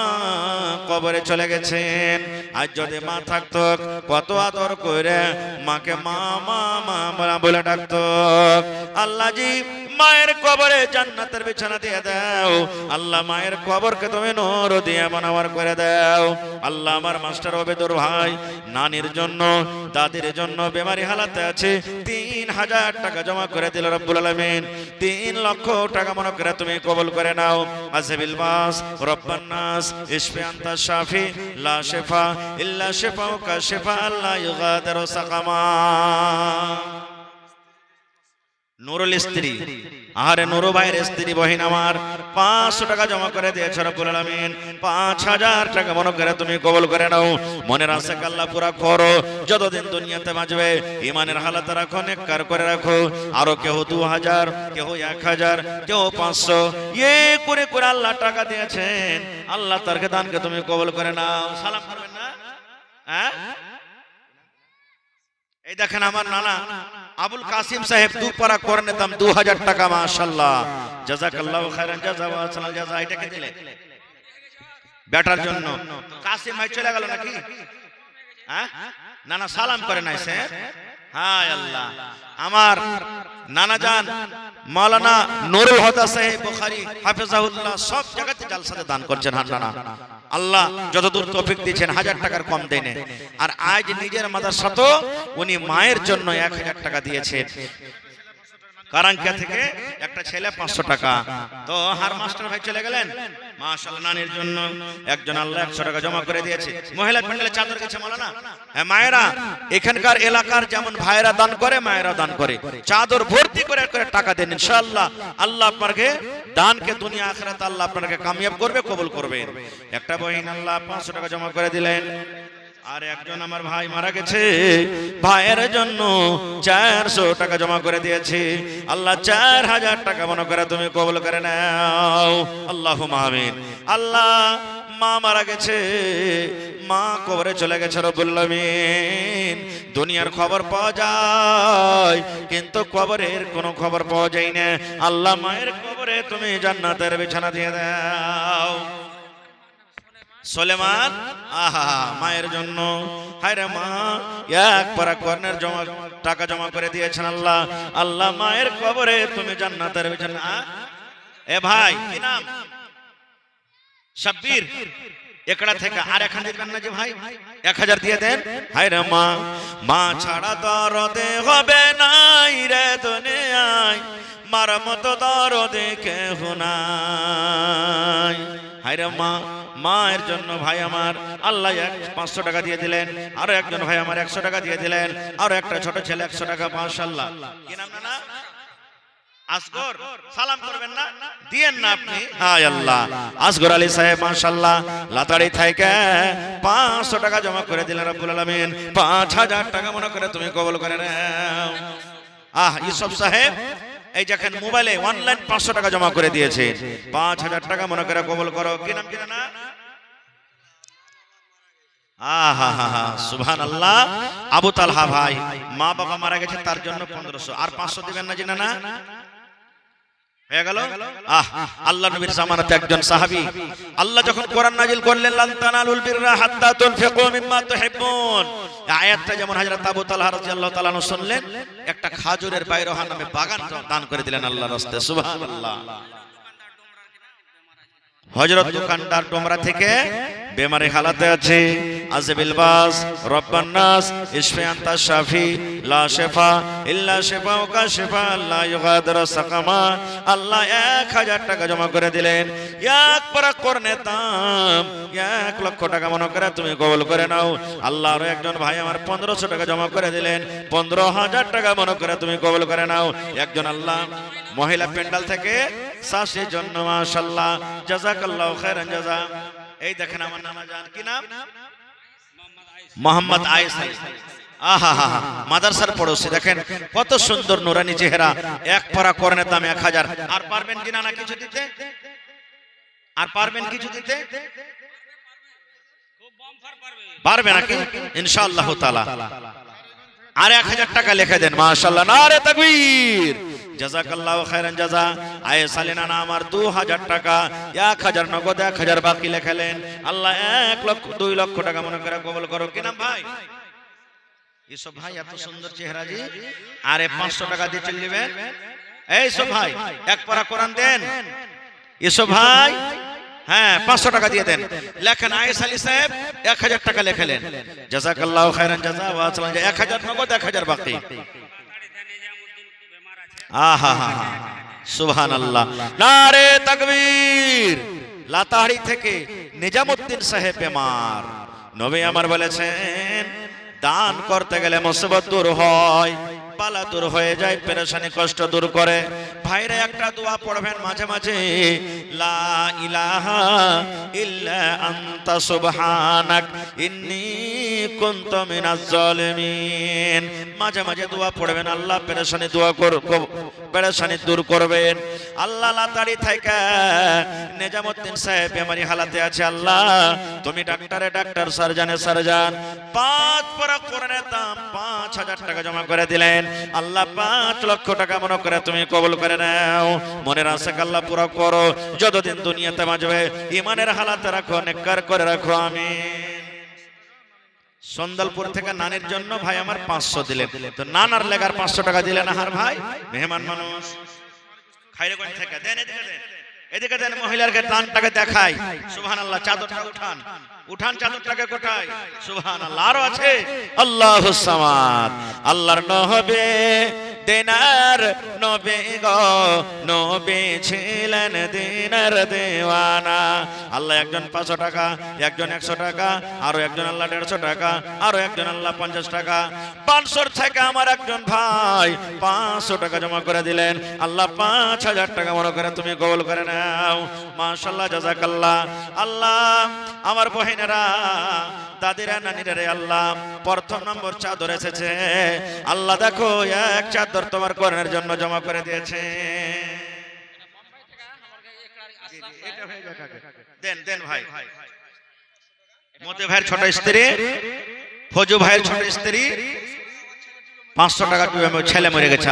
কবরে চলে গেছেন। আজ যদি মা থাকতো কত আদর করে মাকে মা মা মা বলে ডাকতো। আল্লাহ জি মায়ের কবরে জান্নাতের বিছানা দিয়ে দাও। আল্লাহ মায়ের কবরকে তুমি নূর দিয়ে বানাবার করে দাও। আল্লাহ আমার মাস্টার ওবেদুর ভাই নানির জন্য, দাদির জন্য বেমারি হালাতে আছে, 3000 টাকা জমা করে দিল রব্বুল আলামিন। 3 লক্ষ টাকা মনে করে তুমি কবুল করে নাও। আযবিল বাস রব্বান নাস ইশফি আনতা শাফি লা শিফা ইল্লা শিফাউকা শিফা আল্লাহ ইউগাদিরু সাকামা। নুরুল স্ত্রী, আরে নুরু ভাইয়ের স্ত্রী বহিন আমার 500 টাকা জমা করে দিয়েছে রব্বুল আলামিন। 5000 টাকা মনে করে তুমি কবুল করে নাও। মনের আশা আল্লাহ পুরা করো, যতদিন দুনিয়াতে বাঁচবে ঈমানের হালাত রাখো, নেককার করে রাখো। আরো কেউ 2000, কেউ 1000, কেউ 500 করে করে আল্লাহ টাকা দিয়েছেন। আল্লাহ তার দানকে তুমি কবুল করে নাও। সালাম করবেন না? হ্যাঁ, এই দেখেন আমার নানা আবুল কাসিম সাহেব 2 পারা কোরআনের দাম 2000 টাকা, মাশাআল্লাহ, জাযাকাল্লাহু খাইরান জাযা ওয়া সালাল জাযা। এটাকে দিলে বেটার জন্য। কাসিম ভাই চলে গেল নাকি? হ্যাঁ, নানা সালাম করে নাই স্যার। হায় আল্লাহ, আমার নানা জান মাওলানা নুরুল হুদা সাহেব বুখারী হাফেজাহুল্লাহ সব জায়গাতে জালসাতে দান করছেন। হান নানা, আল্লাহ যতদূর তৌফিক দিয়েছেন, 1000 টাকার কম দেন। আর আজ নিজের মাদ্রাসাতে উনি মায়ের জন্য 1000 টাকা দিয়েছেন। কারাঙ্কা থেকে একটা ছেলে 500 টাকা। তো হার মাস্টার ভাই চলে গেলেন, মাশাআল্লাহ। নানির জন্য একজন আল্লাহ 100 টাকা জমা করে দিয়েছে। মহিলা প্যান্ডেলে চাদর গেছে মাওলানা। হ্যাঁ মায়েরা, এখানকার এলাকার যেমন ভাইরা দান করে, মায়েরা দান করে, চাদর ভর্তি করে করে টাকা দেন। ইনশাআল্লাহ আল্লাহ আপনাকে দানকে দুনিয়া আখিরাত আল্লাহ আপনাকে কামিয়াব করবে, কবুল করবে। একটা বহিন আল্লাহ 500 টাকা জমা করে দিলেন। আর একজন আমার ভাই মারা গেছে, ভাইয়ের জন্য 400 টাকা জমা করে দিয়েছে। আল্লাহ 4000 টাকা মনে করে তুমি কবুল করে নাও। আল্লাহুম্মা আমিন। আল্লাহ মা মারা গেছে, মা কবরে চলে গেছে রব্বুল আলামিন। দুনিয়ার খবর পাওয়া যায় কিন্তু কবরের কোনো খবর পাওয়া যায় না। আল্লাহ মায়ের কবরে তুমি জান্নাতের বিছানা দিয়ে দাও। সুলেমান, আহা, মায়ের জন্য, হায়রে মা 1 পারা কোরআনের টাকা জমা করে দিয়েছেন। আল্লাহ, আল্লাহ মায়ের কবরে তুমি জান্নাতের বিছানা। এ ভাই কি নাম? শাব্বির একড়া থেকে। আর 1000 দিবেন না যে ভাই? 1000 দিয়ে দেন। হায়রে মা, মা ছাড়া দরদে হবে নাই রে দুনিয়ায়, মার মতো দরদে কেহ নাই। হায়রে মা, মায়ের জন্য ভাই আমার আল্লাহ 500 টাকা দিয়ে দিলেন, আরো একজন ভাই আমার 100 টাকা দিয়ে দিলেন, আরো একটা ছোট ছেলে 100 টাকা। মাশাআল্লাহ। কি নাম না? আসগর। সালাম করবেন না? দিয়েন না আপনি। হায় আল্লাহ, আসগর আলী সাহেব মাশাআল্লাহ লাতাড়ি থেকে 500 টাকা জমা করে দিলেন রব্বুল আলামিন। 5000 টাকা মনে করে তুমি কবুল করে নাও। ইউসুফ সাহেব এই দেখেন মোবাইলে অনলাইন 500 টাকা জমা করে দিয়েছে। 5000 টাকা মনে করে কবুল করো। কি নাম? কি না? সুবহানাল্লাহ। আবু তালহা ভাই, মা বাবা মারা গেছে তার জন্য 1500, আর 500 দিবেন না জিনা না? হয়ে গেল। আল্লাহ নবীর জামানাতে একজন সাহাবী, আল্লাহ যখন কোরআন নাজিল করলেন লান তানালুল বিররা হাত্তা তুনফিকু মিম্মা তুহিব্বুন, আয়াতটা যেমন হযরত আবু তালহা রাদিয়াল্লাহু তাআলা আনহু শুনলেন, একটা খাজুরের বাইরহা নামে বাগান দান করে দিলেন আল্লাহর রাস্তে। সুবহানাল্লাহ। হযরত দোকানদার ডোমরা থেকে বেমারি হালাতে আছে, আজবিল বাস রব্বান নাস ইশফি আনতা শাফি লা শিফা ইল্লা শিফাউকা শিফা লা ইউগাদিরু সাকামা। আল্লাহ 1000 টাকা জমা করে দিলেন। এক পারা করনে দাম 1 লক্ষ টাকা মনে করে তুমি কবুল করে নাও। আল্লাহ আরো একজন ভাই আমার 1500 টাকা জমা করে দিলেন। 15000 টাকা মনে করে তুমি কবুল করে নাও। একজন আল্লাহ মহিলা পেন্ডাল থেকে শাশের জন্য মাশাআল্লাহ জাযাকাল্লাহু খাইরান জাযা। এই দেখেন আমার নাম জান, কি নাম? মোহাম্মদ আয়েশ। মাদ্রাসার পড়োশি। দেখেন কত সুন্দর নুরানি চেহারা। এক পারা করনে দাম 1000। আর পারবেন কিনা না কিছু দিতে? আর পারবেন কিছু দিতে? পারবে নাকি? ইনশাআল্লাহ তাআলা। আর 1000 টাকা লিখে দেন। মাশাআল্লাহ, নারে তাকবীর, জাযাকাল্লাহু খাইরান জাযা। আয়েশ আলীনা না আমার 2000 টাকা, 1000 নগদ, 1000 বাকি লেখালেন। আল্লাহ 1 লক্ষ 2 লক্ষ টাকা মনে করে কবুল করো। কি নাম ভাই? ইউসুফ ভাই, এত সুন্দর চেহারা জি। আরে 500 টাকা দিয়ে চলে যাবেন। এই ইউসুফ ভাই, এক পারা কোরআন দেন। ইউসুফ ভাই, হ্যাঁ 500 টাকা দিয়ে দেন। লেখেন আয়েশ আলী সাহেব 1000 টাকা লেখালেন। জাযাকাল্লাহু খাইরান জাযা। ওয়া সালাম। 1000 নগদ, 1000 বাকি। সুবহানাল্লাহ, নারে তাকবীর। লাতাহারি থেকে নিজামউদ্দিন সাহেব বেমার। নবী আমার বলেছেন দান করতে গেলে মুসিবত দূর হয়, বালা দূর হয়ে যায়, পেরেশানি কষ্ট দূর করে। ভাইরে একটা দোয়া পড়বেন মাঝে মাঝে, লা ইলাহা ইল্লা আনতা সুবহানাক ইন্নী কুনতু মিনাজ জালিমিন। মাঝে মাঝে দোয়া পড়বেন, আল্লাহ পেরেশানি পেরেশানি দূর করবেন। আল্লাহ লাতাড়ি থেকে নিজামউদ্দিন সাহেব বেমারি হালাতে আছে। আল্লাহ তুমি ডাক্তারে ডাক্তার, সার্জনে সার্জন। 5 পারা কোরআনের দাম 5000 টাকা জমা করে দিলেন। আল্লাহ 5 লক্ষ টাকা মনে করে তুমি কবুল করে নাও। মনের আশা আল্লাহ পুরো করো। যতদিন দুনিয়াতে বাঁচবে ইমানের হালাতে রাখো, নেককার করে রাখো। আমিন। সন্দালপুর থেকে নানির জন্য ভাই আমার 500 দিলেন। তো নানার লেগার 500 টাকা দিলেন। আহার ভাই মেহমান মানুষ। খাইরেগঞ্জ থেকে দেন, এদিকে দেন, এদিকে দেন। মহিলাকে দানটাকে দেখাই। সুবহানাল্লাহ। চাদরটা উঠান, উঠান চাদরটাকে কোটাই। সুবহানাল্লাহ। আরো আছে আল্লাহুস সামাদ। আল্লাহর নবী দিনার নবী গো, নবী ছিলেন দিনার দেওয়ানা। আল্লাহ একজন 500 টাকা, একজন 100 টাকা, আরো একজন আল্লাহ 150 টাকা, আরো একজন আল্লাহ 50 টাকা। 500 থেকে আমার একজন ভাই 500 টাকা জমা করে দিলেন। আল্লাহ 5000 টাকা মনে করে তুমি কবুল করে নাও। মাশাআল্লাহ, জাযাকাল্লাহ। আল্লাহ আমার বহিনেরা, দাদিরা, নানিরা রে, আল্লাহ প্রথম নম্বর চাদর এসেছে। আল্লাহ দেখো এক চাদর তোমার কোরআনের জন্য জমা করে দিয়েছে। দেন দেন ভাই। মতে ভাইয়ের ছোট স্ত্রী, ফজু ভাইয়ের ছোট স্ত্রী 500 টাকা ছেলে মরে গেছে।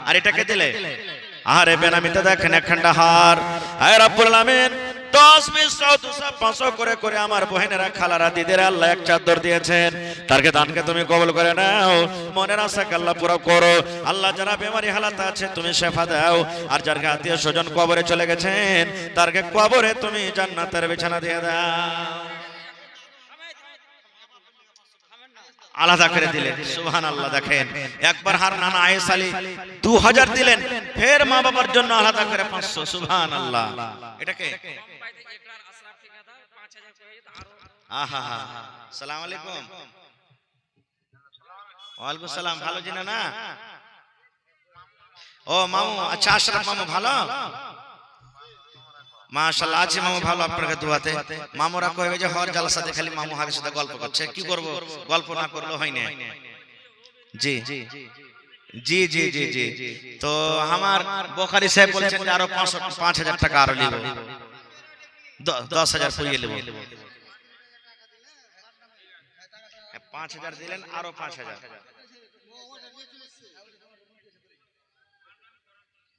আর এটাকে দিলে আরে বেনামিতে দেখেন একখানা হার। আয় রব্বুল আলামিন 10 20 100 500 করে করে আমার বহিনেরা, খালারা, দিদিরা আল্লাহ এক চাদর দিয়েছেন। তারকে দানকে তুমি কবুল করে নাও। মনের আশাকে আল্লাহ পুরো করো। আল্লাহ যারা বেমারি হালাতে আছে তুমি শেফা দাও। আর যার আত্মীয় স্বজন কবরে চলে গেছেন তারকে কবরে তুমি জান্নাতের বিছানা দিয়ে দাও। আলাদা করে দিলেন। সুবহানাল্লাহ। দেখেন একবার হার নানা আয়েশা আলী 2000 দিলেন, ফের মা বাবার জন্য আলাদা করে 500। সুবহানাল্লাহ। এটাকে আহা হা। আসসালামু আলাইকুম। ওয়ালাইকুম সালাম। ভালো জিনা না? ও মামু, আচ্ছা আশরাফ মামু ভালো? মাশাআল্লাহ আছে মামু ভালো, আপনাকে দোয়াতে। মামুরা কইবে যে হর জালসাতে খালি মামু হারের সাথে গল্প করছে, কি করব, গল্প না করলে হয় না। জি জি জি জি জি। তো আমার বুখারী সাহেব বলছেন যে আরো 5000 টাকা আরো নিব, 10000 পুরিয়ে নেব। 5000 দিলেন, আরো 5000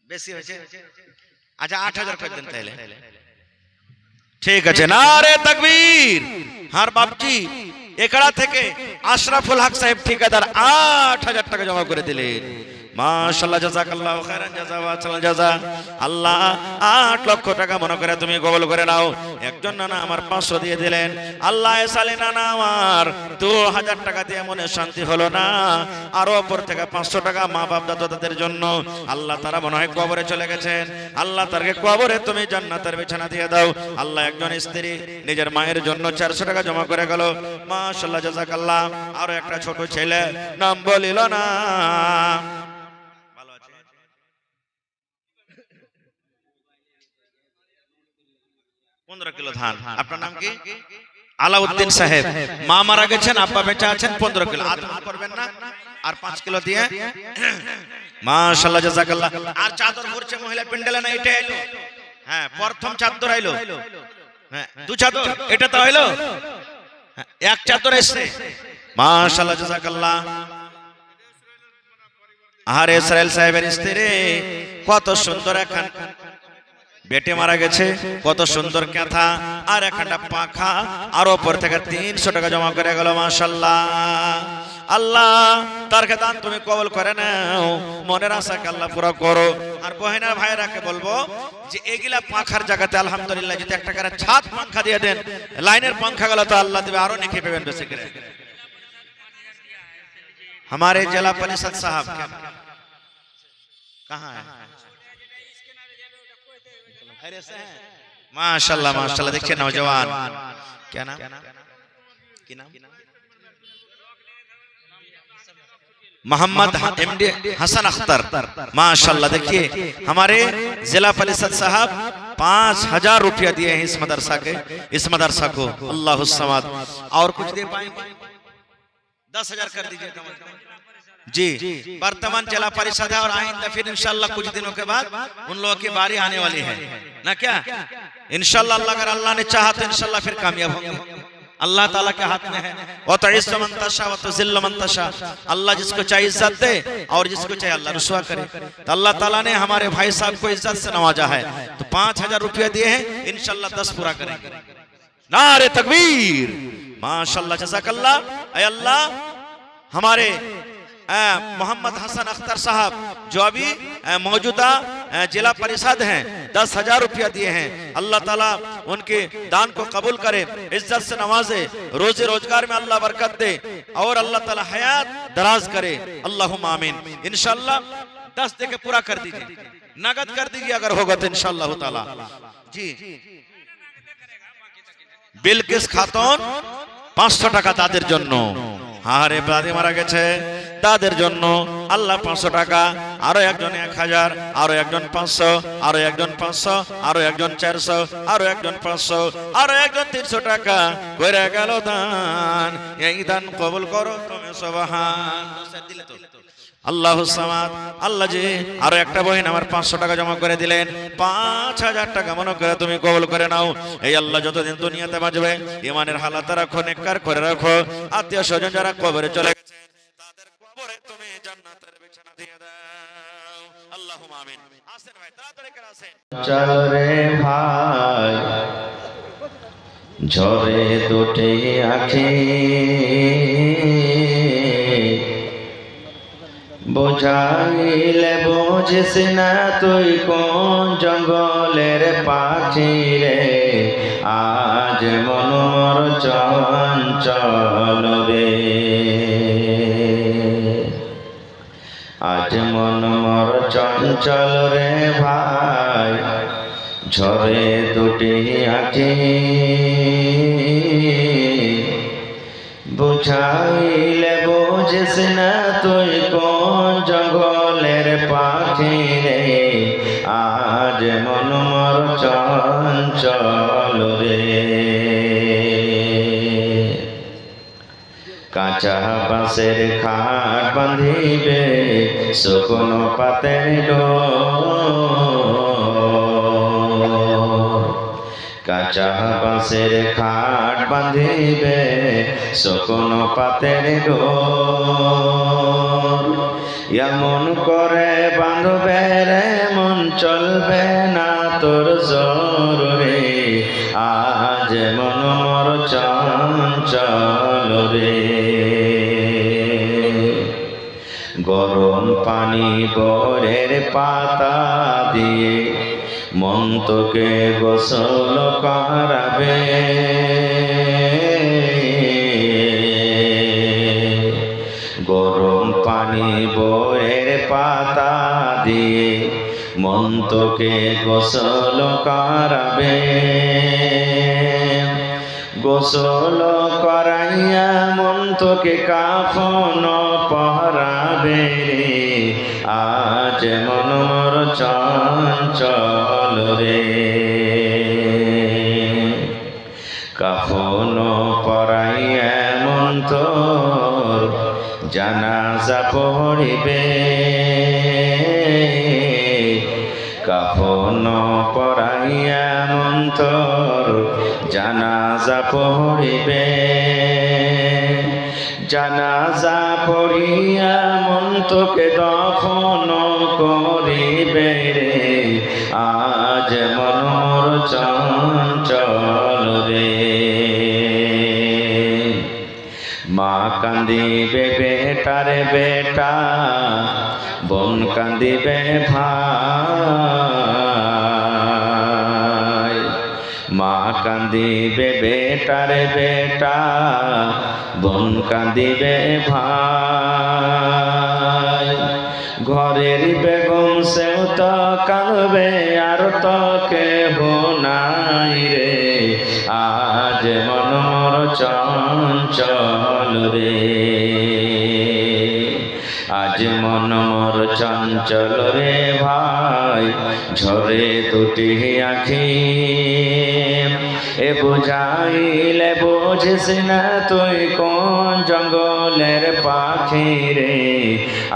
বেশি হয়েছে। আচ্ছা 8000 করে দেন তাহলে। ঠিক আছে, নারে তাকবীর। হার বাপজি একড়া থেকে আশরাফুল হক সাহেব ঠিকাদার 8000 টাকা জমা করে দিলেন। মাশাআল্লাহ, জাযাকাল্লাহু খাইরান জাযা ওয়া সালাম জাযা। আল্লাহ 8 লক্ষ টাকা মনে করে তুমি কবুল করে নাও। একজন নানা আমার 500 দিয়ে দিলেন। আল্লাহ এসালে নানা আমার 2000 টাকা দিয়ে মনে শান্তি হলো না, আরো উপর থেকে 500 টাকা মা বাপ দাদাদের জন্য। আল্লাহ তারা মনে হয় কবরে চলে গেছেন। আল্লাহ তারকে কবরে তুমি জান্নাতের বিছানা দিয়ে দাও। আল্লাহ একজন স্ত্রী নিজের মায়ের জন্য 400 টাকা জমা করে গেল। মাশাআল্লাহ, জাযাকাল্লাহ। আরো একটা ছোট ছেলে নাম বলিল না, 15 কিলো ধান। আপনার নাম কি? আলাউদ্দিন সাহেব। মা মারা গেছেন, আব্বা বেঁচে আছেন। 15 কিলো আত্মা করবেন না, আর 5 কিলো দিয়ে। মাশাআল্লাহ, জাযাকাল্লাহ। আর চাদর পরছে মহিলা প্যান্ডেলে না, এটা এলো। হ্যাঁ, প্রথম চাদর আইলো। হ্যাঁ, 2 চাদর, এটা তো হইলো। এক চাদর এসে। মাশাআল্লাহ, জাযাকাল্লাহ। আর ইসরাইল সাহেবের স্ত্রী কত সুন্দর এখন বেটে মারা গেছে, কত সুন্দর কাঁথা আর একটা পাখা, আর উপর থেকে 300 টাকা জমা করে গেল। মাশাআল্লাহ। আল্লাহ তার দান তুমি কবুল করে নাও, মনের আশাকে আল্লাহ পুরো করো। আর বহেনার ভাইরাকে বলবো যে এগুলা পাখার জায়গাতে আলহামদুলিল্লাহ যদি একটা করে ছাদ পাখা দিয়ে দেন, লাইনের পাখা গুলো তো আল্লাহ দেবে আরো নেকি পাবেন বেশি করে। हमारे जिला परिषद साहब कहाँ है? माशाल्लाह माशाल्लाह। देखिए नौजवान, क्या नाम? मोहम्मद एमडी हसन अख्तर। माशाल्लाह। देखिए हमारे जिला परिषद साहब 5000 रुपया दिए हैं इस मदरसा को। अल्लाहु समद। और कुछ दे पाएंगे? 10,000 कर दीजिए जी। वर्तमान जिला परिषद है और आइंदा फिर इंशाल्लाह कुछ दिनों के बाद उन लोगों की बारी आने वाली है ना, क्या इंशाल्लाह। अल्लाह अगर अल्लाह ने चाहा तो इंशाल्लाह फिर कामयाब होंगे। अल्लाह ताला के हाथ में है। व तुइज़्ज़ु मन तशा व तुज़िल्लु मन तशा। अल्लाह जिसको चाहे इज्जत दे और जिसको चाहे अल्लाह रुसवा करे। तो अल्लाह ताला ने हमारे भाई साहब को इज्जत से नवाजा है, तो 5000 रुपया दिए हैं, इंशाल्लाह 10 पूरा करेंगे। नारे तकबीर। माशाल्लाह, जज़ाकल्लाह। ऐ अल्लाह हमारे मोहम्मद हसन अख्तर साहब जो अभी मौजूदा जिला परिषद हैं, 10,000 रुपया दिए हैं। अल्लाह ताला उनके दान को कबूल करे, इज्जत से नवाजे, रोजी रोजगार में अल्लाह बरकत दे और अल्लाह ताला हयात दराज करे। अल्लाहुम्मा आमीन। इंशाल्लाह 10 दे के पूरा कर दीजिए, नगद कर दीजिए अगर होगा तो इंशाल्लाह ताला। जी बिलकिस खातून 500 টাকা তাদের জন্য। আরে দাদি মারা গেছে, তাদের জন্য আল্লাহ 500 টাকা, আরো একজন 1000, আরো একজন 500, আরো একজন 500, আরো একজন 400, আরো একজন 500, আরো একজন 300 টাকা করে গেল দান। এই দান কবুল করো তুমি সুবহান। দিলে তো আল্লাহু সামাদ। আল্লাহ জি আরো একটা বহিন আমার 500 টাকা জমা করে দিলেন। 5000 টাকা মনে করে তুমি কবুল করে নাও। এই আল্লাহ যতদিন দুনিয়াতে বাঁচবে ঈমানের হালাত রাখো, নেককার করে রাখো। আত্মীয় স্বজন যারা কবরে চলে গেছে তাদের কবরে তুমি জান্নাতের বিছানা দিয়ে দাও। আল্লাহুম্মা আমিন। আসেন ভাই, তাড়াতাড়ি করে আসেন। চল রে ভাই ঝরে দুটি আঁখি, বোঝাইলে বোঝিস না তুই কোন জঙ্গলের পাখি রে, আজ মন মোর চঞ্চল রে। আজ মন মোর চঞ্চল রে ভাই ঝরে দুটি আঁখি বুঝাইলে বুঝিস না তুই কোন জঙ্গলের পাখি রে আজ মন মোর চঞ্চল রে কাঁচা বাঁশের খাট বাঁধিবে শুকনো পাতের ডোর কাঁচা বাঁশের খাট বাঁধিবে শুকনো পাতের ডোর এমন করে বাঁধবে রে মন চলবে না তোর জোর রে আজ মন মোর চঞ্চল রে গরম পানি বরের পাতা দিয়ে মন তোকে গোসল করাবে গরম পানি বরের পাতা দিয়ে মন তোকে গোসল করাবে গোসল করাইয়া মন তোকে কাফন পহরাবে রে আজ মন মোর চঞ্চল রে কাফন পরাইয়া মন তোর জানাজা পড়িবে কাফন পরাইয়া মন তোর জানাজা পড়িবে জানাজা পড়িয়া মন তোকে দফন করিবে রে আজ মন মোর চঞ্চল রে মা কান্দিবে বেটারে বেটা বোন কান্দিবে ভাই মা কান্দিবে বেটারে বেটা বোন কান্দিবে ভাই ঘরের বেগম সেও তো কাঁদবে আর তো কেহ নাই রে আজ মন মোর চঞ্চল রে আজ মন মোর চঞ্চল রে ভাই ঝরে দুটি আঁখি এ বুঝাইলে বুঝিস না তুই কোন জঙ্গলের পাখি রে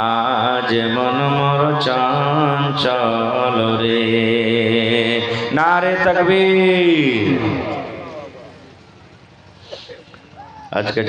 আজ মন মোর চঞ্চল রে নারে তাকবীর আজকে